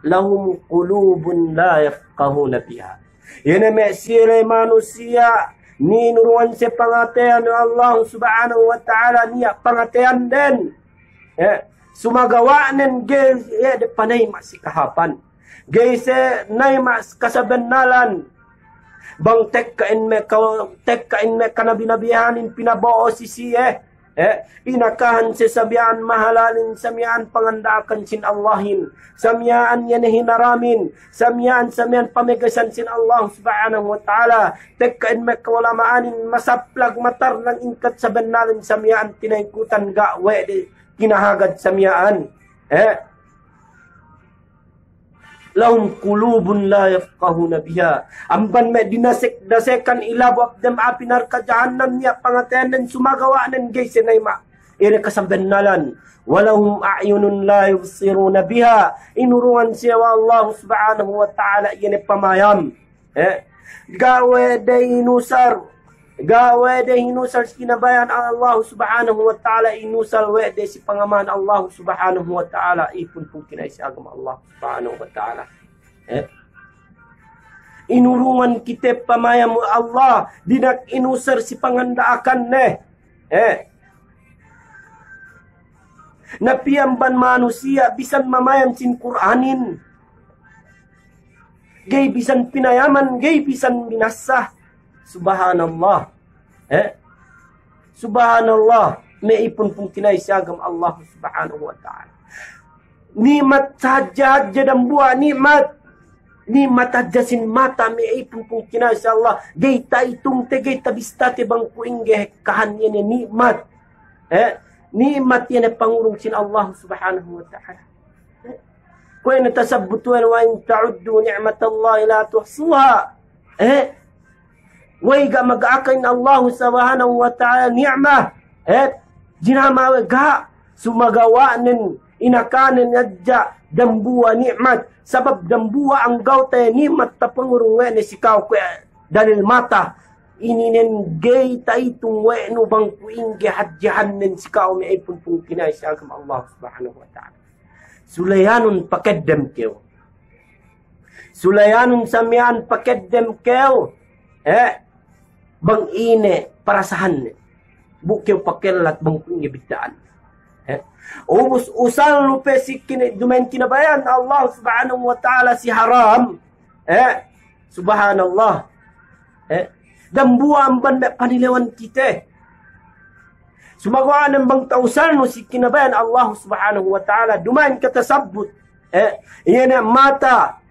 lahum qulubun la yafqahuna biha. Yana me sire manusia ni nuruan se pangatean Allah subhanahu wa ta'ala, niya pangatean den sumagawanen ge de panay masih kahapan ge se nay mas kasabenalan bang tek kain me kanabi-nabihanin pinabao sisi inakahan se sabian mahalalin samian pangandakan sin Allahin samian yan hinaramin samian pamegasan sin Allah subhanahu wa ta'ala tek kain me kawalamaanin masaplag matar lang ingkat sabenalan samian tinaikutan gawe de kinahagad samyaan lahum qulubun la yafqahuna biha, amban me dasekan ilabab dem apinar ka jahannam niya pangatean dan sumagawa nan gay sinayma ire kasambenalan, walahum a'yunun la yubsiruna biha, inuruan siya wa Allah subhanahu wa ta'ala yene pamayam gawe de inusar kinabayan Allah subhanahu wa ta'ala, inusal wede si pangaman Allah subhanahu wa ta'ala, ipun pong kinay si agama Allah subhanahu wa ta'ala inurungan kita pamayam Allah, dinak inusar si pangandaakan napiamban manusia bisan mamayam sin Qur'anin gay bisan pinayaman, gay bisan binasah. Subhanallah subhanallah, may ipon pong kinay si agam Allah subhanahu wa ta'ala. Nimat saja dan buah nimat aja sin mata, may ipon pong kinay si Allah, gay ta itong te gay tabistate bang kuingge kahan yan nikmat nikmat yan pangurong sin Allah subhanahu wa ta'ala. Kung natasabutuan wa in ta'uddu ni'matallahi la tuhsuha way ga mag-akain Allah subhanahu wa ta'ala ni'mah jinamawe ga sumagawanen inakanen adja dambuwa nikmat, sabab dambuwa ang gautay nikmat tapangurung ni sikaw ko dalil mata ininen gay taitong we no bang kuing gihadjahan nen sikaw may ipon pong kinay sa agam Allah subhanahu wa ta'ala. Sulayanun pakeddem kew, sulayanun samian pakeddem kew bang ine parasahan bukyo pakelat bang kungibitaan ubus usal lupe sikin dumain kinabayan Allah subhanahu wa ta'ala si haram subhanallah dan buang ban me panilewan kita sumagawa ng bang tausan no si kinabayan Allah subhanahu wa ta'ala dumain katasabut iyan mata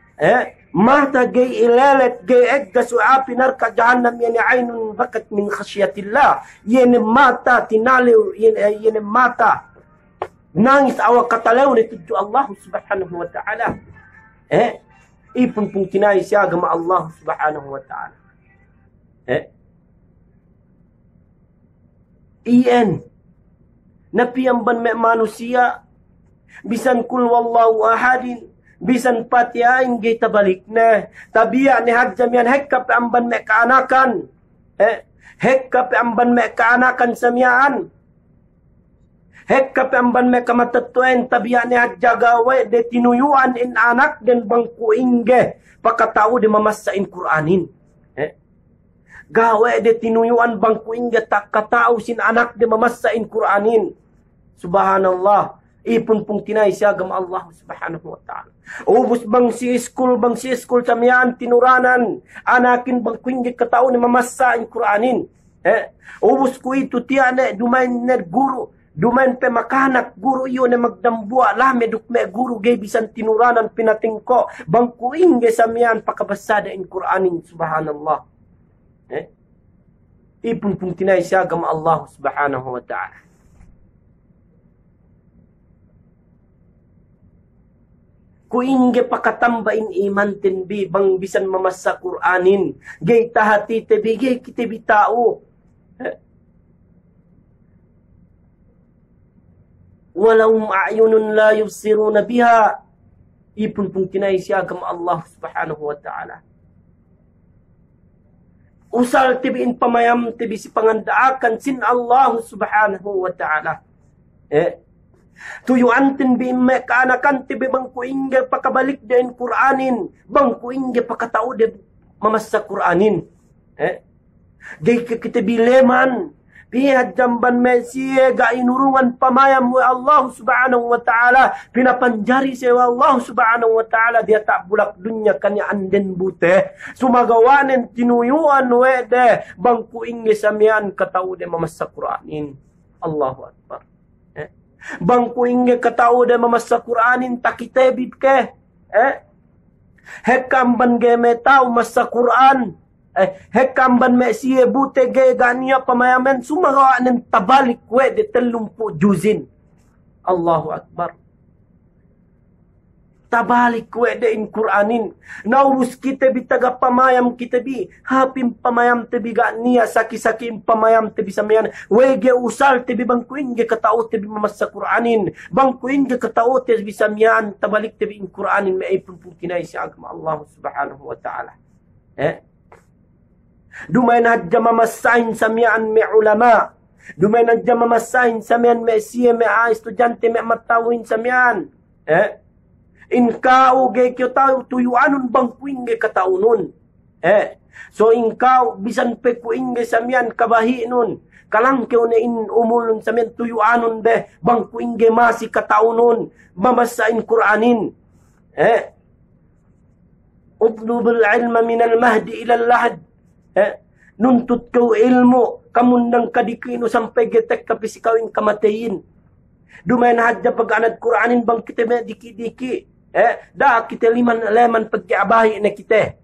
mata gay ilalet gay egga suapi narka jahannam yani aynun bakat min khasyatillah, yani mata tinaliw yani mata nangis awak katalaw ni tudyo Allah subhanahu wa ta'ala ipun pong kinay siya agama Allah subhanahu wa ta'ala iyan napiyamban me manusia bisan kul wallahu ahadin bisan patiain gay tabalik na tabiya ni hadjam yan hekka pe amban me kaanakan hekka pe amban me kaanakan samyaan hekka pe amban me kamatatuen tabiya ni hadjagawe de tinuyuan in anak den bangku ingge pakatao de mamasain Qur'anin gawe de tinuyuan bangku ingge tak katao sin anak de mamasain Qur'anin. Subhanallah, ipun pung tinay siya agam Allah subhanahu wa ta'ala. Ubus bang si school samyan tinuranan anakin bang kuingit katao ni mamasa in Qur'anin ubus ko ito tiyane dumain na guru dumain pe makanak guru iyo na magdambua lame dukme guru gay bisan tinuranan pinatingko bang kuingge samyan pakabasada in Qur'anin. Subhanallah ipun pung tinay siya agam Allah subhanahu wa ta'ala. Ku inge pakatambain iman tenbi bang bisan mamasa Qur'anin. Gay tahati tebi gay kita bitao. Walau a'yunun la yubsiruna biha. Ipun pung tinay siya agam Allah subhanahu wa ta'ala. Usal tibiin pamayam tibi si pangandaakan sin Allah subhanahu wa ta'ala. Tuyuan tinbi me kaanakan tibi bang kuingge pakabalik din Qur'anin. Bang kuingge pakatao de mamasa Qur'anin. Gay kita bileman. Pihad jamban Mesye ga inurungan pamayam wa Allah subhanahu wa ta'ala. Pinapanjari siya Allah subhanahu wa ta'ala. Dia tak bulak dunya kanya anden bute. Sumagawanin tinuyuan wede. Bangku inge samian katao de mamasa Qur'anin. Allahu Akbar. Bangku inge katao de mamasa Qur'anin takitebib ke. Hekam ban game tau masa Qur'an. Hekam ban Mesye bute gaya gania pamayaman sumagawa ng tabalik we de 30 juzin. Allahu Akbar. Tabalik we de in Qur'anin. Naubus kita bitaga pamayam kita bi. Hapim pamayam tebi gania saki-saki pamayam tebi samayan. Wege usal tebi bangkuin ge katao tebi mamasa Qur'anin. Bangkuin ge katao tebi samayan tabalik tebi in Qur'anin maipun pukinay siya agama Allah subhanahu wa ta'ala. Dumay na hadya mamasahin samian me ulama. Dumay na hadya mamasahin samian me siya me estudyante me matawin samian. Inkao ge kyo tao tuyuanon bang kuinge katao nun. So inkao bisan pe kuinge samian kabahi nun. Kalang kyo na in umulon samian tuyuanon de bang kuinge masi katao nun. Mamasahin Qur'anin. Utlubul ilma minal mahdi ilal lahad. Nuntut kau ilmu kamundang kadikino sampai getek kapis kawin kamatayin. Dumain hadja pag-anad Qur'anin bang kita me diki-diki. Da kita leman pag-abahi na kita.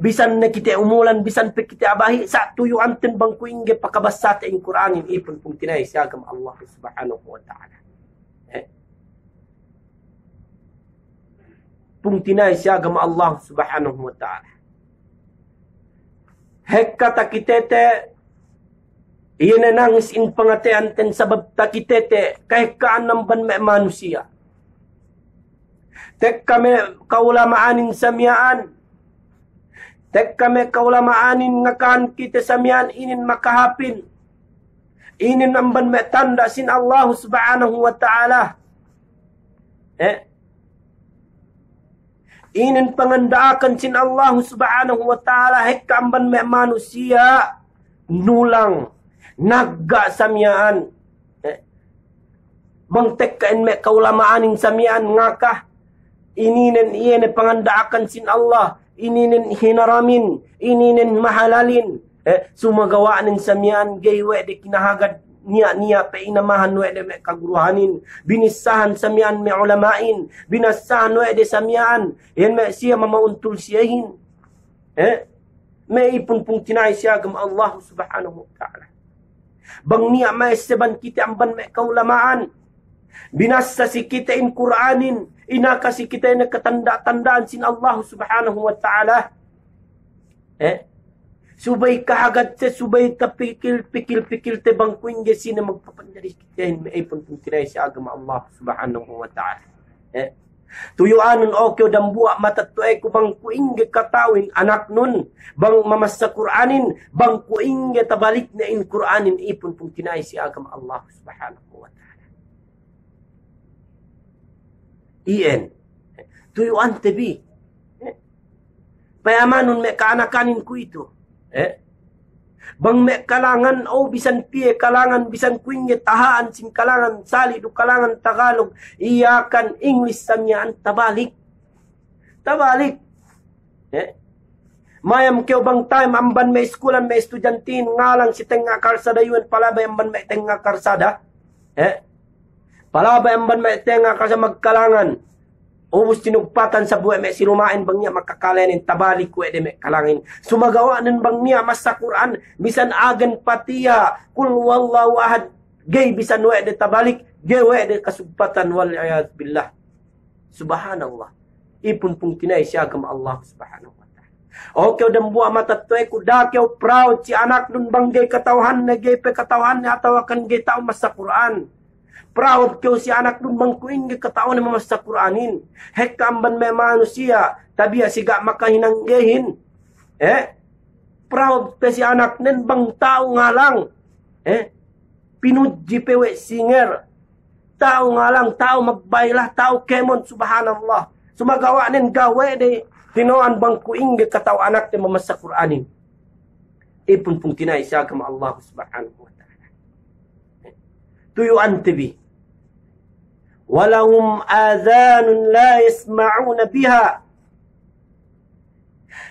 Bisan na kita umulan, bisan pa kita abahi sa tuyuan tin bang kuingge pakabasa ta in Qur'anin ipon pung tinay siya agam Allah subhanahu wa ta'ala. Pung tinay siya agam Allah subhanahu wa ta'ala. Hekka takitete, iyan na nangis in pangatean ten sabab takitete, kahekkaan ng ban me manusia. Tek kami kaulamaanin samyaan. Tek kami kaulamaanin ngakaan kita samyaan inin makahapin. Inin ang ban me tanda sin Allah subhanahu wa ta'ala. Inin pangandaakan sin Allah subhanahu wa ta'ala hekamban me manusia nulang nagga samyaan. Bangtek kain me kaulamaanin samyaan ngakah ininen iyan pangandaakan sin Allah ininen hinaramin ininen mahalalin sumagawaanin samyaan gaywe de kinahagad niya pa inamahan we de me kaguruhanin binisahan samian me ulamain binasahan we de samian yan me siya mamauntul siyahin me ipun pung tinay siya agam Allah subhanahu wa ta'ala bang niya may seban kita amban me kaulamaan binasa si kita in Qur'anin inaka si kita na katanda-tandaan sin Allah subhanahu wa ta'ala subay kahagat sa subay kapikil-pikil te bangkuin gesi na magpapandaris kitahin may ipon kung tinay siya agama Allah subhanahu wa ta'ala. Tuyuanon o kyo dambuwa matatuay ko bangkuin ge katawin anak nun bang mamasa Qur'anin bangkuin ge tabalik na in Qur'anin ipon kung tinay siya agama Allah subhanahu wa ta'ala. Iyan. Tuyuan tebi. Payamanon may kaanakanin ko ito. Bang me kalangan o bisan piye kalangan bisan kuinge tahaan sin kalangan sali do kalangan Tagalog iyakan English samyaan tabalik mayam kyo bang time amban me eskulan me estudiantin ngalang si tenga karsada yun palabay amban me tenga karsada palabay amban me tenga karsada magkalangan ubus tinugpatan sa buhay me sinumain bang niya makakalanin tabalik ko ede me kalangin sumagawa nin bang niya mas sa Quran bisan agan patiya kul wallahu ahad gay bisan we ede tabalik gay we ede kasugpatan wal ayad billah Subhanallah. Ipun pung tinay siya kam Allah subhanahu wa ta'ala. O kyo dan buwa matatoy ko da kyo proud si anak nun banggay katawhan na gay pe katawhan na ataw akan gay tao mas sa Quran. Proud kyo si anak nun bangkuin gay katawhan na mas sa Quranin. Hekamban may manusia tabiya siga makahinanggehin. Proud pe si anak nen bang tao nga lang. Pinudji pewe singer. Tao nga lang, tao magbaylah, tao kemon, subhanallah. Sumagawa nin gawe de tinoan bang kuing kataw anak de mamasa Quranin. Ipun pung tinay siya kama Allah subhanahu wa ta'ala. Tuyuan tibi. Walahum adhanun la yasma'una biha.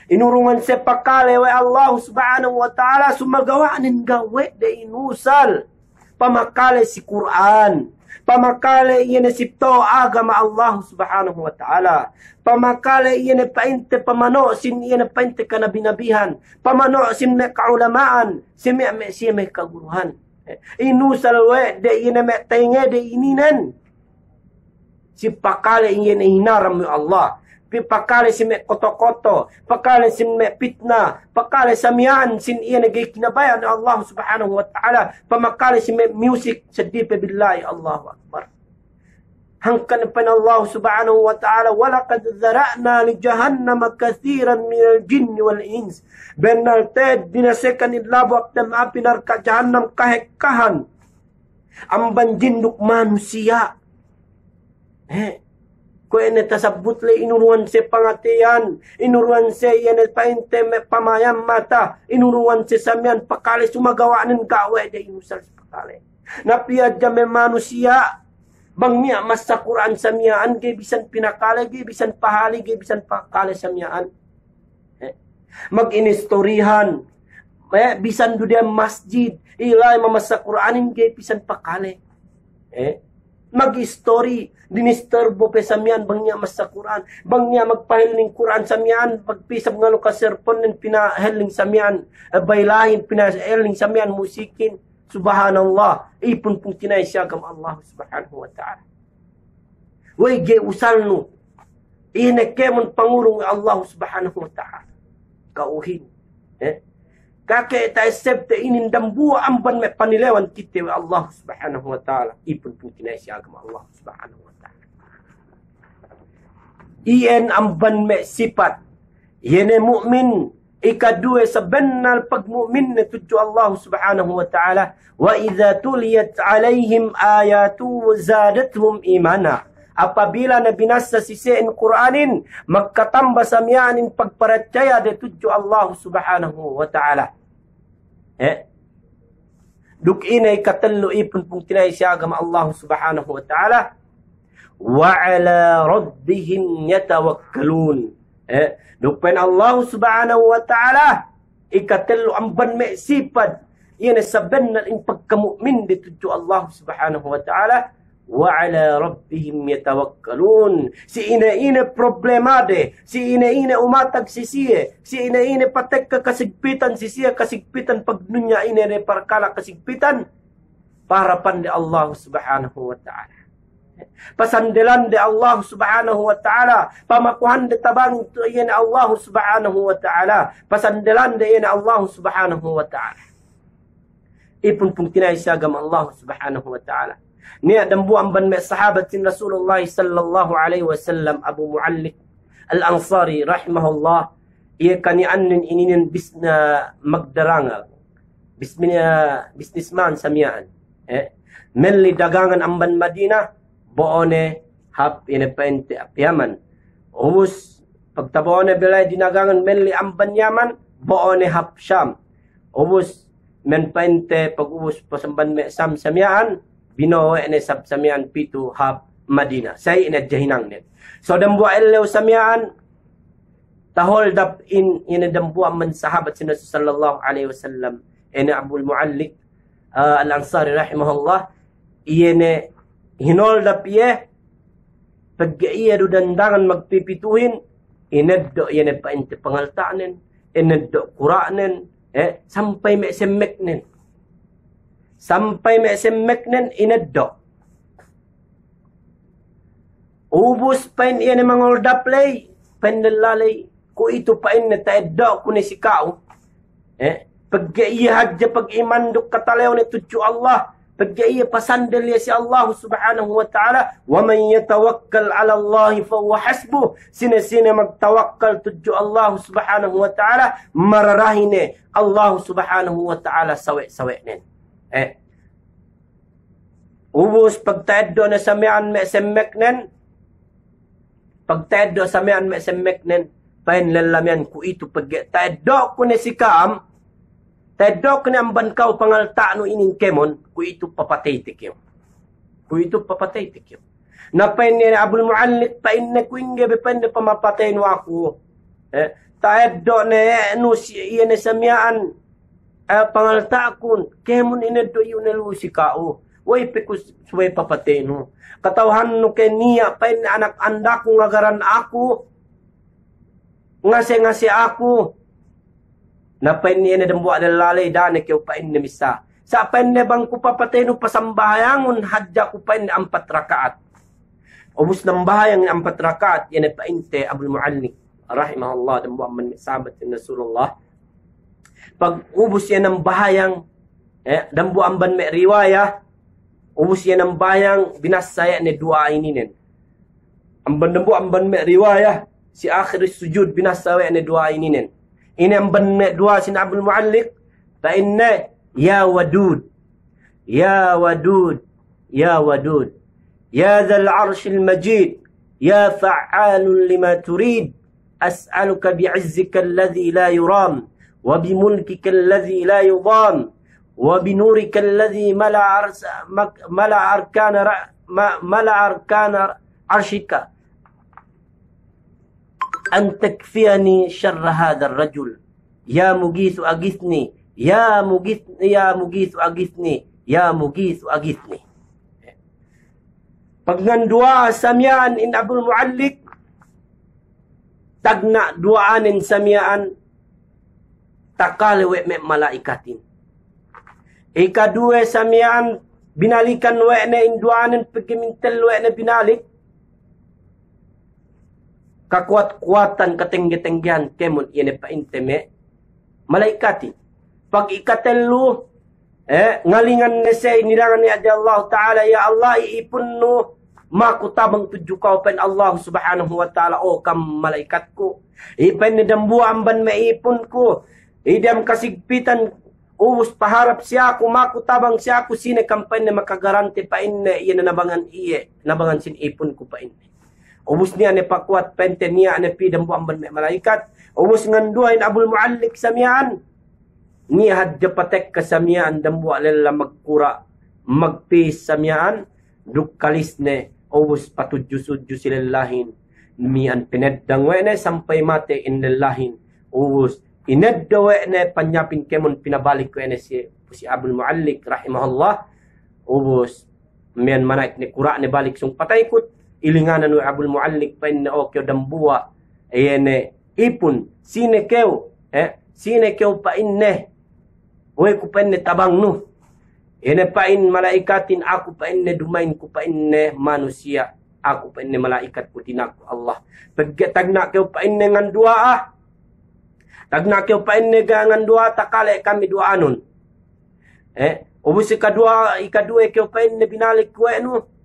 Inurungan sa pakale wa Allah subhanahu wa ta'ala sumagawa nin gawe de inusal. Pamakale si Quran. Pamakale iyan sipto agama Allah subhanahu wa ta'ala. Pamakale iyan painte pamano sin iyan painte kanabinabihan. Pamano sin me kaulamaan. Sin me kaguruhan. Inusal we de iyan me tainge de ininan. Si pakale iyan hinaram mo Allah. Pakale sin me koto-koto. Pakale sin me pitna. Pakale samian sin iyan nagay kinabayan ng Allah subhanahu wa ta'ala. Pamakale sin me music sa dipe billahi Allahu Akbar. Hangkan pa na Allah subhanahu wa ta'ala. Walakad zara'na li jahannama kathiran min al-jinn wal-ins. Benalted dinasekan idlabak na maapinar ka jahannam kahekahan. Ang banjinduk manusia. Kung tasabut le inuruan se pangatian, inuruan se yan painte me pamayam mata, inuruan se samian pakale sumagawa ng gawe de inusal sa pakale. Napiyad jame manusia, bangnya mas sa Quran samian, gay bisan pinakale, gay bisan pahali, gay bisan pakale samian. Mag-inistorihan, bisan dudia masjid, ilay mamas sa Quranin, gay bisan pakale. Mag-story, dinisturbo pe samian bangnya mas sa Quran, bangnya magpahiling Quran samian, pagpisab nga ka serpon nin pinahiling samian, baylahin pinahiling samian musikin. Subhanallah, ipun pung tinay siya kam Allah subhanahu wa ta'ala. Way ge usal no, inekemon pangurong Allah subhanahu wa ta'ala. Kauhin. Kakek tayo sebte inindambua amban me panilewan kita wa Allah subhanahu wa ta'ala. Ipun pun tinay siya agama Allah subhanahu wa ta'ala. Iyan amban me sifat. Iyan e mu'min. Ikadua sa benal pagmu'min na tuju Allah subhanahu wa ta'ala. Wa idha tuliyat alayhim ayatu zadatuhum imana. Apabila na binasa sisiin Quranin, magkatamba sa miyanin pagparacaya de tuju Allah subhanahu wa ta'ala. Duk inay katalo ipun pung tinay siya agama Allah subhanahu wa ta'ala. Wa ala rabbihim yatawakkalun. Duk pen Allah subhanahu wa ta'ala ikatalo amban me sipad. Yan saben na in pagkamu'min de tuju Allah subhanahu wa ta'ala. Wa ala rabbihim yatawakkalun. Si ina-ina problemade, si ina-ina umatag si siya, si ina-ina patek ka kasigpitan si siya, kasigpitan pagnunya ina reparkala kasigpitan, parapan de Allah subhanahu wa ta'ala. Pasandelan de Allah subhanahu wa ta'ala, pamakuhan de tabang to iyan Allah subhanahu wa ta'ala, pasandelan de iyan Allah subhanahu wa ta'ala. Ipun pung tinay siagam Allah subhanahu wa ta'ala. Niya dambuan ban me sahabat sin Rasulullah sallallahu alaihi wasallam Abu Muallik Al-Ansari rahimahullah, iya kanian nin ininin bisna magdaranga businessman samiyaan. Melli dagangan amban Madinah boone hap inepente apyaman. Ubus pagtaboone bilay dinagangan melli amban Yaman boone hap Syam. Ubus men pente pag-ubus pasamban me sam samiyaan binoe ene sab samian pitu hab Madinah. Say ina jahinang net. So dambua elew samian tahol dap in dambua man sahabat sina sallallahu alaihi wasallam ene Abu Muallik Al-Ansari rahimahullah iyene hinol dap iye pag iya do dandangan magpipituhin ineddo iyene pa inte pangaltaanen ineddo Qur'anen sampai me semmeknen. Sampai me semmek nen ineddo. Ubus pain ia ni mangoldap lay. Pain lalay. Ku itu pain na taedok ku ni si kau. Pergi ia haja pag-iman duk katalaw ni tuju Allah. Pergi ia pasandal ya si Allah subhanahu wa ta'ala. Wa man yatawakkal ala Allah fa huwa hasbuh. Sina-sina magtawakkal tuju Allah subhanahu wa ta'ala. Mararahine Allah subhanahu wa ta'ala sawe-sawe nin. Ubus pagtaeddo na samian me semek nen. Pagtaeddo samian me semek nen. Pain lalamian ku itu pergi. Taeddo ku ni si Kaam. Taeddo ku ni amban kau pangalta no inin kemon. Ku itu papatay tikyo. Ku itu papatay tikyo. Na pain ni Abul Muallik pain na ku inge pain na pamapatay no ako. Taeddo na no iya na samian. Pangalta kun. Kemon ineddo yun na lusi kao. Way pekus suway papatay no. Katawhan no kay niya pain anak anda ko ngagaran ako. Ngase ako. Na pain niya na dambuwa na lalay dane kaya pain na misa. Sa pain na bang ko papatay no pasambahayangon hadya ko pain na 4 rakaat. Ubus ng bahayang 4 rakaat yan na pain te Abul Muallik. Rahimahullah dambuwa man sahabat ni Rasulullah. Pag ubus yan ng bahayang dambuwa ban may riwayah. Ubus yan ng bayang binasaya ni dua ininin. Amban dambuwa amban may riwayah. Si akhir sujud binasaya ni dua ininin. Ini amban may dua sin Abul Muallik. Pa inna ya wadud. Ya wadud. Ya wadud. Ya dhal arshil majid. Ya fa'alun lima turid. As'aluka bi'izzika alladhi la yuram. Wa bimulkika alladhi la yudam. وبنورك الذي ملأ أركان عرشك أن تكفيني شر هذا الرجل يا مغيث أغثني يا مغيث أغثني يا مغيث أغثني. Pag dua samian in Abul Muallik tagna duaanin samian takalewe me malaikatin. Ikadua samian binalikan wa'na induanan pagkimintel wa'na binalik. Kakuat-kuatan katenggi-tenggihan kemon yan pa inteme malaikati. Pag ikatelu ngalingan na siya nilangan ni Allah Ta'ala, ya Allah iipon no makutabang tuju kau pen Allah Subhanahu wa Ta'ala o kam malaikat ko. Ipen ni dambuan ban maipon ko. Idam kasigpitan ubus paharap siya ako, makutabang siya ako, sine kampay na makagarante pa inne, iyan na nabangan nabangan sin ipon ko pa inne. Ubus niya ni pakuat, pente niya ni pidam buang ban may malaikat. Ubus nganduay na Abul Muallik samian. Niya hadya patek kasamian, dambuwa lala magkura, magpis samian, dukkalis ne, ubus patudyo-sudyo silalahin. Mian pineddang wene, sampay mate inlalahin. Ubus ineddawe na panyapin kemon pinabalik ko na si Abul Muallik rahimahullah. Ubus mian manaik ni kura ni balik sung patay kut ilinganan ni Abul Muallik pa na okyo dambuwa ayene ipon sine keo pa inne oy ko pa inne tabang no ene pa in malaikatin ako pa inne dumain ko pa inne manusia ako pa inne malaikat ko tinako Allah pagtagna keo pa inne ngan dua tagna kyo pa inne gangan dua takale kami dua anon. Ubus ikadua kyo pa inne binalik ko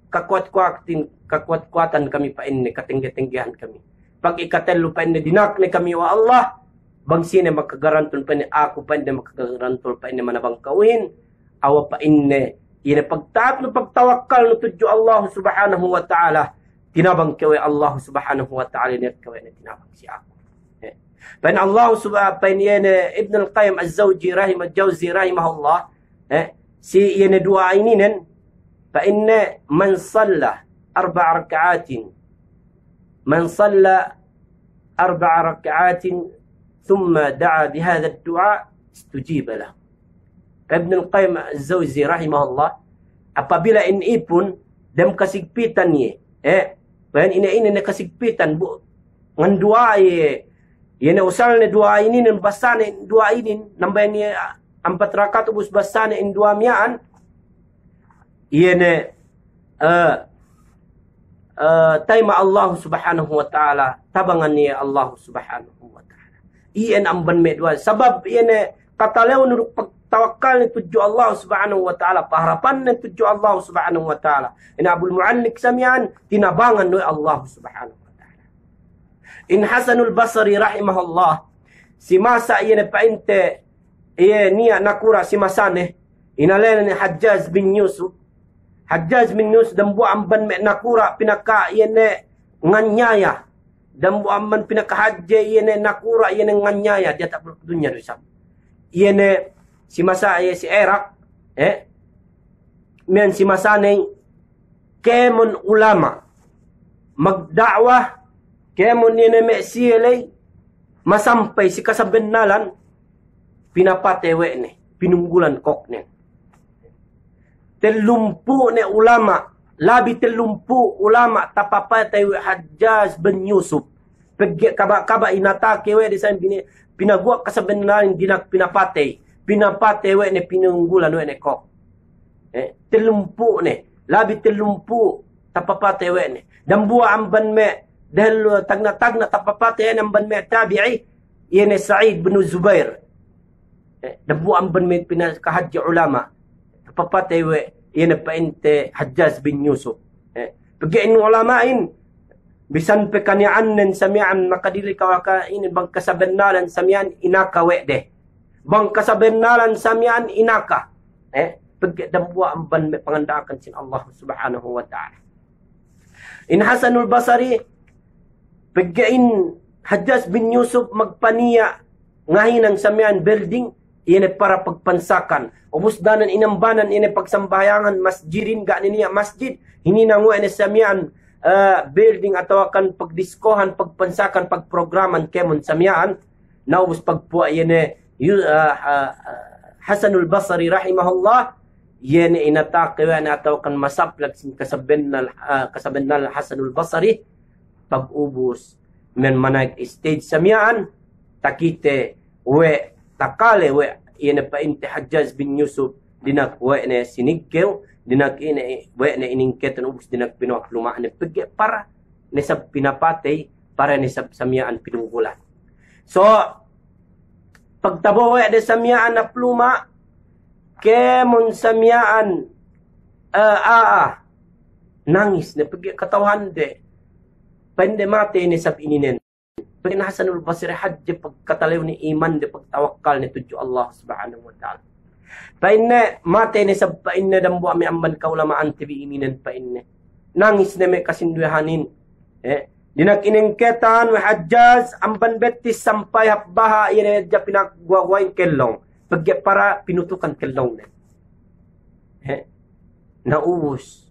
kakuat-kuatan kami pa inne katengge-tenggehan kami. Pag ikatelu pa inne dinak ni kami wa Allah bang sine makagaranton pa inne ako pa inne makagaranton pa inne manabang kawin awa pa inne ina pagtaat no pagtawakkal no tudyo Allah subhanahu wa ta'ala tinabang kyo Allah subhanahu wa ta'ala net kyo na tinabang si ako. Pain Allah subhanahu pain yana Ibn al-Qayyim az-Zawji rahimahullah rahimahullah si yana dua ininen fa inna man salla 4 rak'atin thumma da'a bihadha ad-du'a istujiba lahu. Ibn al-Qayyim az-Zawji rahimahullah apabila inipun dem kasigpitan ye pain ina na kasigpitan bu ngan dua ye yan usal na dua ini nan basane dua ini nambay ni 4 rakaat ubus basane in dua mian yan taima Allah subhanahu wa ta'ala tabangan ni Allah subhanahu wa ta'ala iyan amban medwa sabab iyan katalew nuruk pagtawakal ni tuju Allah subhanahu wa ta'ala paharapan ni tuju Allah subhanahu wa ta'ala ina Abul Mu'annik samian tinabangan ni Allah subhanahu wa ta'ala in Hasanul Basri rahimahullah si masa iyan painte iyan niya nakura si masane inalena ni Hajjaj bin Yusuf Hajjaj bin Yusuf dan buat amban mek nakura pinaka iene nganyaya dan buat amban pinaka haji iene nakura iene nganyaya dia tak perlu dunia dosa iene si masa si Iraq men si masa ni kemun ulama magdakwah kemun iene mek sielay masampai si kasabenalan pinapatewe ni pinunggulan kok ni telumpu ne ulama labi telumpu ulama tapapatay Hajjaj bin Yusuf pergi kaba inatake we desan bini pinagwa kasabenalan dinak pinapatay we ne pinunggulan we ne kok telumpu ne labi telumpu tapapatay we ne dan buah amban me dahil tagna tapapatay amban me tabi'i yene Sa'id bin Zubair dan buah amban me pinakahaji ulama papatay we yana painte Hajjaj bin Yusuf pagiin ulamain bisan pe kanianen samian nakadili kawakain bang kasabenalan samian inaka we de bang kasabenalan samian inaka pagi dan buat amban me pangandakan sin Allah subhanahu wa ta'ala in Hasanul Basri pagiin Hajjaj bin Yusuf magpaniya ngahinang samian building ini para pagpansakan. Ubus danan inambanan ini pagsambayangan masjidin ga niya masjid. Hini nangu ini samian building atau akan pagdiskohan, pagpansakan, pagprograman kemon samian. Na ubus pagpuwa ini Hasanul Basri rahimahullah. Ini inatakiwan atau akan masaplag sin kasabenal Hasanul Basri. Pag-ubus men manag stage samian. Takite we takale we ina pa inti Hajjaj bin Yusuf dinak we ne sinigkew dinak ina we ne iningketan ubus dinak pinuak luma ne pegi para ne sab pinapatay para ne sab samiaan pinunggulan so pagtabo we de samiaan na pluma kemon samiaan nangis ne pegi katawhan de pende mate ne sab ininen Pagin Hasanul Basri hajj pagkataliw ni iman de pagtawakal ni tuju Allah subhanahu wa ta'ala. Painne mate ni sab painne dambu ami amban kaulamaan tibi iminen painne. Nangis na may kasinduhanin. Dinak iningketan wa Hajjaj amban betis sampai hapbaha ina ja pinagwagwain kellong. Pagya para pinutukan kellong na. Nauus.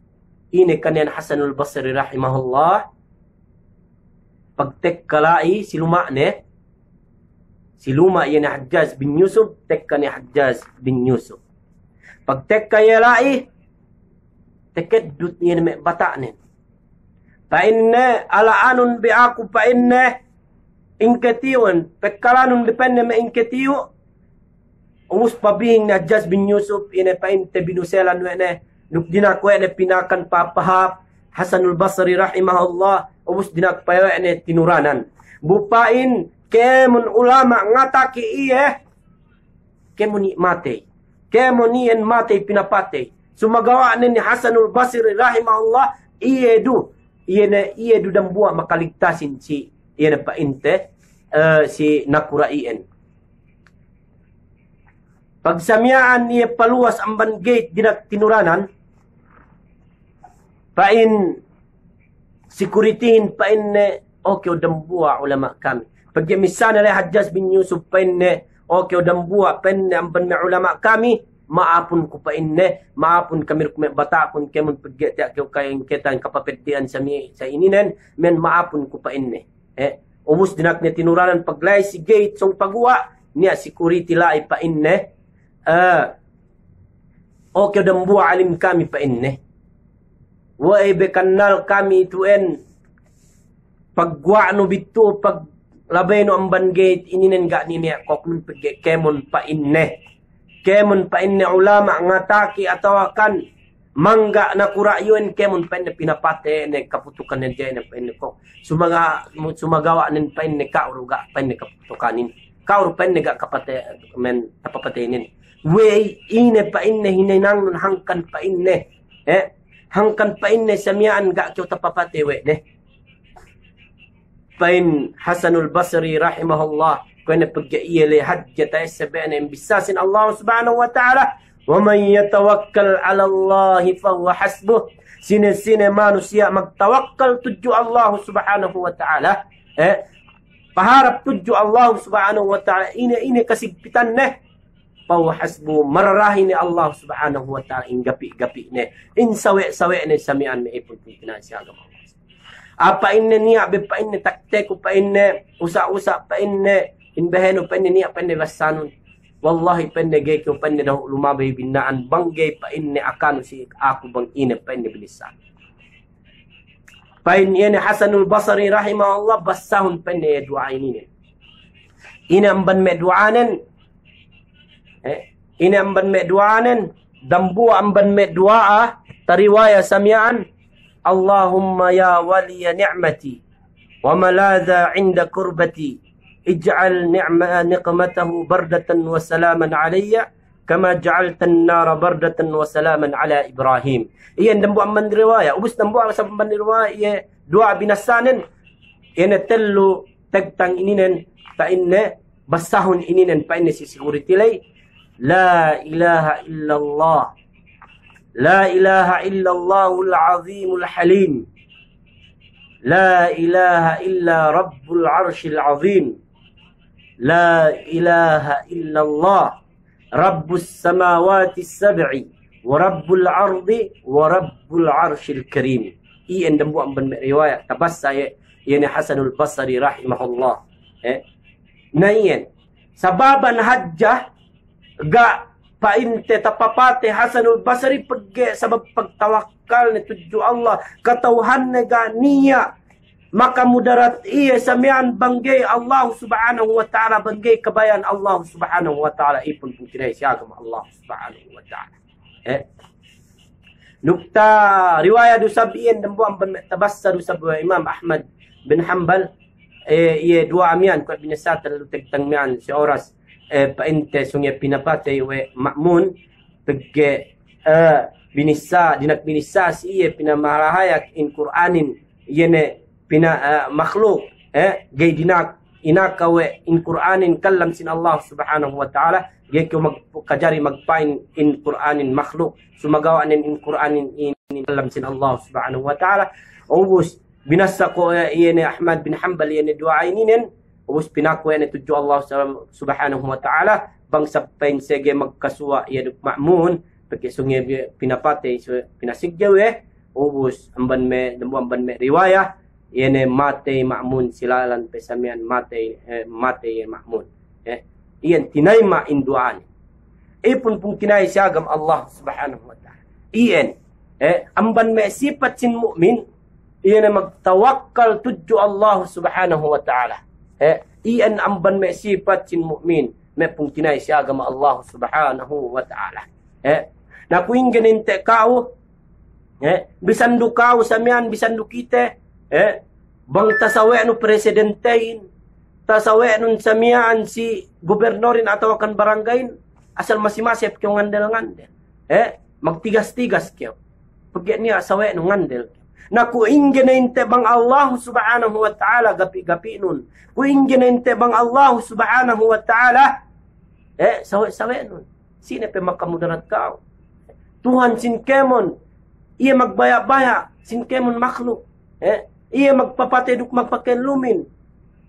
Ini kanyan Hasanul Basri rahimahullah. Pagtek kalai siluma ne siluma yan Hajjaj bin Yusuf tekka ni Hajjaj bin Yusuf pagtek kaya lai teket dut yan me bata ne pa inne ala anun bi aku pa inne inketiyon pekkalanun depende me inketiyo umus pabing na Hajjaj bin Yusuf ine pa inte binuselan we ne nuk dinakwe ne pinakan papahap Hasanul Basri rahimahullah ubus dinak payo ne tinuranan bupain kemun ulama ngataki iye kemun mate kemun ien mate pinapate sumagawa ni Hasanul Basri rahimahullah iye du dan buah makaligtasin si iye pa inte si nakura ien pagsamiaan iye paluwas amban gate dinak tinuranan pain securityhin pain ne okay udambua ulama kami pagi misalnya le Hajjaj bin Yusuf pain ne okay udambua pain ne amban me ulama kami maapun ko pain ne maapun kami ruk bata kun kemun pagi ta kayo ketan kapapetian sa ininen men maapun ko pain ne ubus dinak ne tinuranan paglay si gate song pagwa niya security lai pain ne okay udambua alim kami pain ne Wai bekanal kami tuen pagwa no bitu pag labay no amban gate ininen ga ni niya kokun kemon pa inne ulama ngataki atawakan mangga na kurayuan kemon penne pinapate ne kaputukan ne jay ne penne ko sumagawa nen penne kauruga penne kaputukanin kaur penne ga kapate men tapapatenin we ine pa inne hinenang hangkan pa inne hangkan pa inne samian ga kyo tapapate we ne pain Hasanul Basri rahimahullah ko ne paggiye le hajjata sabana bisasin Allah subhanahu wa ta'ala وَمَنْ يَتَوَكَّلْ عَلَى اللَّهِ فَهُوَ حَسْبُهُ sine-sine manusia magtawakkal tuju Allah subhanahu wa ta'ala paharap tuju Allah subhanahu wa ta'ala ini kasigpitan ne fahuwa hasbu mararahin ni Allah subhanahu wa ta'ala in gapi-gapi ne in sawe-sawe ne samian me ipon pinasya agama apa inne niya be pa inne takteku pa inne usa-usa pa inne inbeheno pa inne niya pa inne basanun wallahi penne gay ko penne daw lumabay binaan banggay pa inne akano si ako bang ine penne bilisan pa inne Hasanul Basri rahimahullah basahun penne dua ini ine amban me duanen ine amban me duanen dambu amban me dua tariwaya samian Allahumma ya waliya ni'mati wa maladha 'inda kurbati اجعل نقمته بردة وسلاما علي كما جعلت النار بردة وسلاما على إبراهيم إيه نبوا من رواية وبس نبوا من رواية دعاء بنسان إن تلو تجتن إنين فإن بسهن إنين فإن سيسورتي لي لا إله إلا الله لا إله إلا الله العظيم الحليم لا إله إلا رب العرش العظيم لا إله إلا الله رب السماوات السبع ورب الأرض ورب العرش الكريم إيه عندما أمبن رواية تبص يعني حسن البصري رحمه الله نين سببا حجة gak painte tapapate Hasanul Basri pergi sebab pagtawakal ni tuju Allah katauhan ga niya maka mudarat iya samian banggay Allah subhanahu wa ta'ala banggay kabayan Allah subhanahu wa ta'ala ipun putinay siya kama Allah subhanahu wa ta'ala nukta riwayat sabiin dambuan tabassa sabu Imam Ahmad bin Hanbal iya dua amian ko binasat lalu tagtang mian si oras painte sunge pinapate we ma'mun pagge binisa dinak binisa si iya pinamarahayak in Qur'anin yene pina makhluk gay dinak inaka we in Qur'anin kallam sin Allah subhanahu wa ta'ala gay ko magkajari magpain in Qur'anin makhluk sumagawa nin in Qur'anin in kallam sin Allah subhanahu wa ta'ala ubus binasa ko yene Ahmad bin Hanbal yene dua ininen ubus pinako yene tuju Allah subhanahu wa ta'ala bang sapain sege magkaswa yene ma'mun pagke sunge pinapate pinasigyawe ubus amban me riwayah yene mate ma'mun silalan pesamian mate ma'mun iyan tinay ma induan ipun pung tinay siagam Allah subhanahu wa ta'ala iyan amban me sifat sin mu'min iyan magtawakkal tuju Allah subhanahu wa ta'ala iyan amban me sifat sin mu'min me pung tinay siagam Allah subhanahu wa ta'ala na kuing ganinte kao bisan du kao samian bisan du kite bang tasawe no presidentein tasawe nun samian si gobernorin atau akan baranggain asal masih-masih kyo ngandel-ngandel magtigas-tigas kyo pagya niya asawe no ngandel na kuingin inte bang Allah subhanahu wa ta'ala gapi-gapi nun kuingin inte bang Allah subhanahu wa ta'ala sawe-sawe nun sino pe makamudarat kao Tuhan sin kemon iya magbaya-baya sin kemon makhluk iya magpapateduk magpakenlumin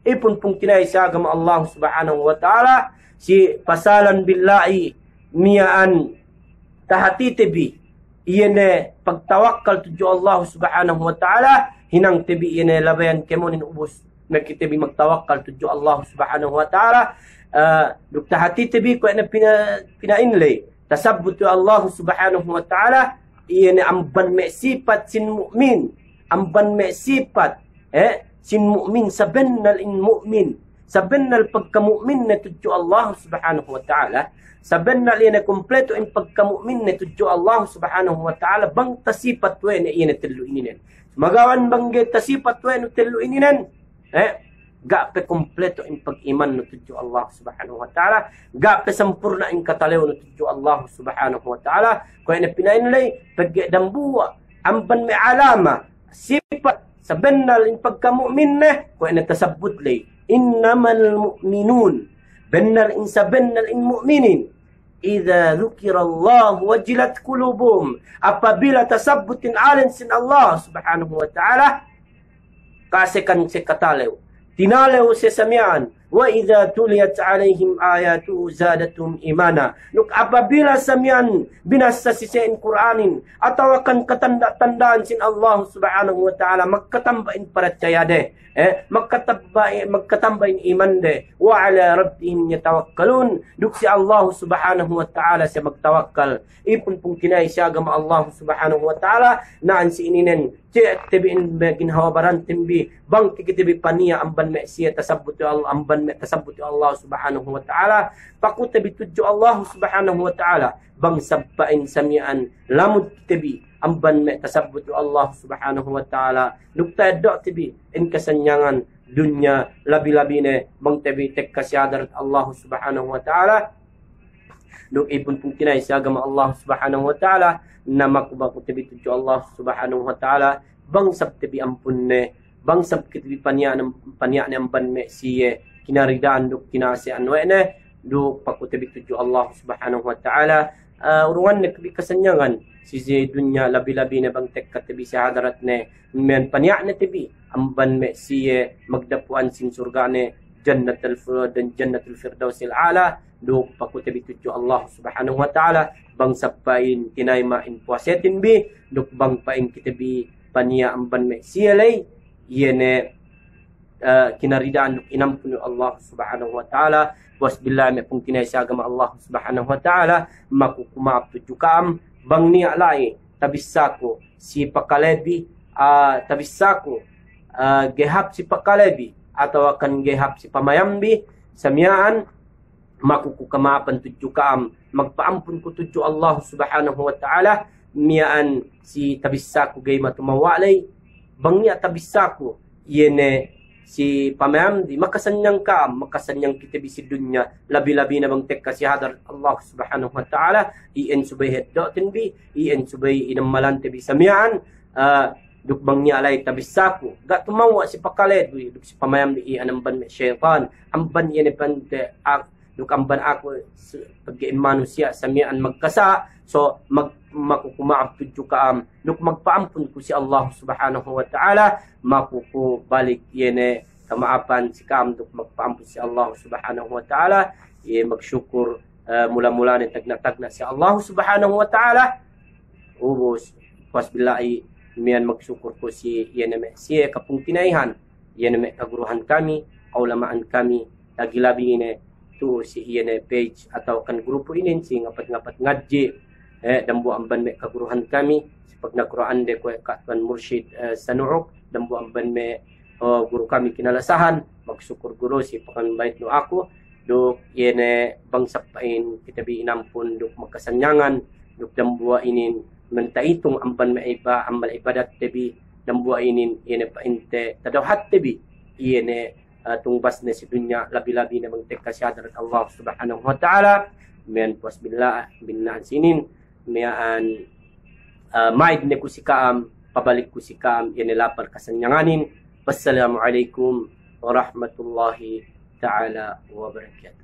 ipun pung kinay sa agama Allah subhanahu wa ta'ala si pasalan billahi miyaan tahati tebi iyene pagtawakkal tuju Allah subhanahu wa ta'ala hinang tebi iyene labayan kemonin ubus nakitebi magtawakkal tuju Allah subhanahu wa ta'ala duk tahati tebi ko ina pinainlay tasabbutu Allah subhanahu wa ta'ala iyene amban me sifat sin mu'min amban me sifat sin mu'min sabennal in mu'min Sabennal pagkamukmin na tudyo Allah subhanahu wa ta'ala, sabennal yan na kompleto in pagkamukmin na tudyo Allah subhanahu wa ta'ala, bang tasipat we na iyan na tilo ininen. Magawan bang tasipat we na tilo ininen. Gape kompleto in pag-iman no tudyo Allah subhanahu wa ta'ala, gape sampurna in katalew no tudyo Allah subhanahu wa ta'ala, kaya na pinainlay pagdambuwa amban may alama sipat sabennal in pagkamu'min na kaya na tasabut lay innamal mu'minun bennal in sabennal in mu'minin idza dhukira Allah wajilat qulubuhum, apabila tasabutin alin sin Allah subhanahu wa ta'ala kasi kan si katalew tinalew si samian, wa idza tuliyat alaihim ayatuhu zadatum imana. Nuk apabila samian binasa sisain Quranin atau akan ketanda-tandaan sin Allah subhanahu wa ta'ala, magkatambain percaya deh, magkatambain iman deh, wa ala rabbihim yatawakkalun. Duk si Allah subhanahu wa ta'ala siya magtawakkal. Ipun pung kinay siya agama Allah subhanahu wa ta'ala naan si ininen cek tebiin bagin hawabaran timbi bang tikitibi paniya amban me siya tasabbutu Allah amban me tasabbutu Allah subhanahu wa ta'ala paku tebi tuju Allah subhanahu wa ta'ala bang sabbain samian lamud tebi amban me tasabbutu Allah subhanahu wa ta'ala nukta dok tebi in kasanyangan dunya labi-labi ne bang tebi tek kasyadarat Allah subhanahu wa ta'ala nuk ibun pun kinay sa agama Allah subhanahu wa ta'ala na makubaku tebi tuju Allah subhanahu wa ta'ala bang sab tebi ampun ne bang sab tebi panya ne amban me siye kinaridaan duk kinasi anwe ne duk paku tebi tuju Allah subhanahu wa ta'ala urungan ne kebi kasanyangan sisi dunya labi-labi ne bang tek tebi sa hadarat ne men panya ne tebi amban me siye magdapuan sin surga ne jannatul firdausil ala duk paku tebi tuju Allah subhanahu wa ta'ala bang sapain kinay main puasetin bi duk bang pain kitebi pania amban me sialay yene kinaridaan duk inampun Allah subhanahu wa ta'ala was billah me pung kinay sa agama Allah subhanahu wa ta'ala makukumaap tuju kaam bang niya lai tabissako si pakalebi tabissako gehap si pakalebi atau akan gehap si pamayambi samiaan makuku kemaapan tuju kaam magpaampun ko tuju Allah subhanahu wa ta'ala miyaan si tabissaku gay matumawalay bangya tabissaku yene si pamayam di makasanyang kaam makasanyang kita bisi dunya labi-labi na bang tek kasi hadar Allah subhanahu wa ta'ala ien subay heddotin bi ien subay inamalan tebi samiyaan duk bangnya alay tabissaku ga tumawa si pakalet duk si pamayam di ianamban me syaitan amban yene pante amban ako pagkain manusia samian magkasa so makukumaab tuju kaam nuk magpaampun ko si Allah subhanahu wa ta'ala makukubalik yene kamaapan si kaam nuk magpaampun si Allah subhanahu wa ta'ala magsyukur mula-mula ni tagna-tagna si Allah subhanahu wa ta'ala ubos pas bilai mian magsyukur ko si yene me si kapung tinaihan yene me kaguruhan kami kaulamaan kami labi-labi ini si iyan page atau kan grupo inin si ngapat-ngapat ngadji dambu amban me kaguruhan kami sipag na Quran de ko kan mursyid sanuok dambu amban me guru kami kinalasahan magsyukur guru si pakan bait no ako duk yene bangsa pain kita bi inampun duk makasanyangan duk dambu inin mentaitong amban me iba amal ibadat tebi dambu inin yene painte tadawhat tebi yene tungbas na si dunya labi-labi na magtek kasyadarat Allah subhanahu wa ta'ala miyan puas billah binaan sinin miyan maid na kusikaam pabalik kusikaam yanilapal kasanyanganin. Wassalamualaikum warahmatullahi ta'ala wabarakatuh.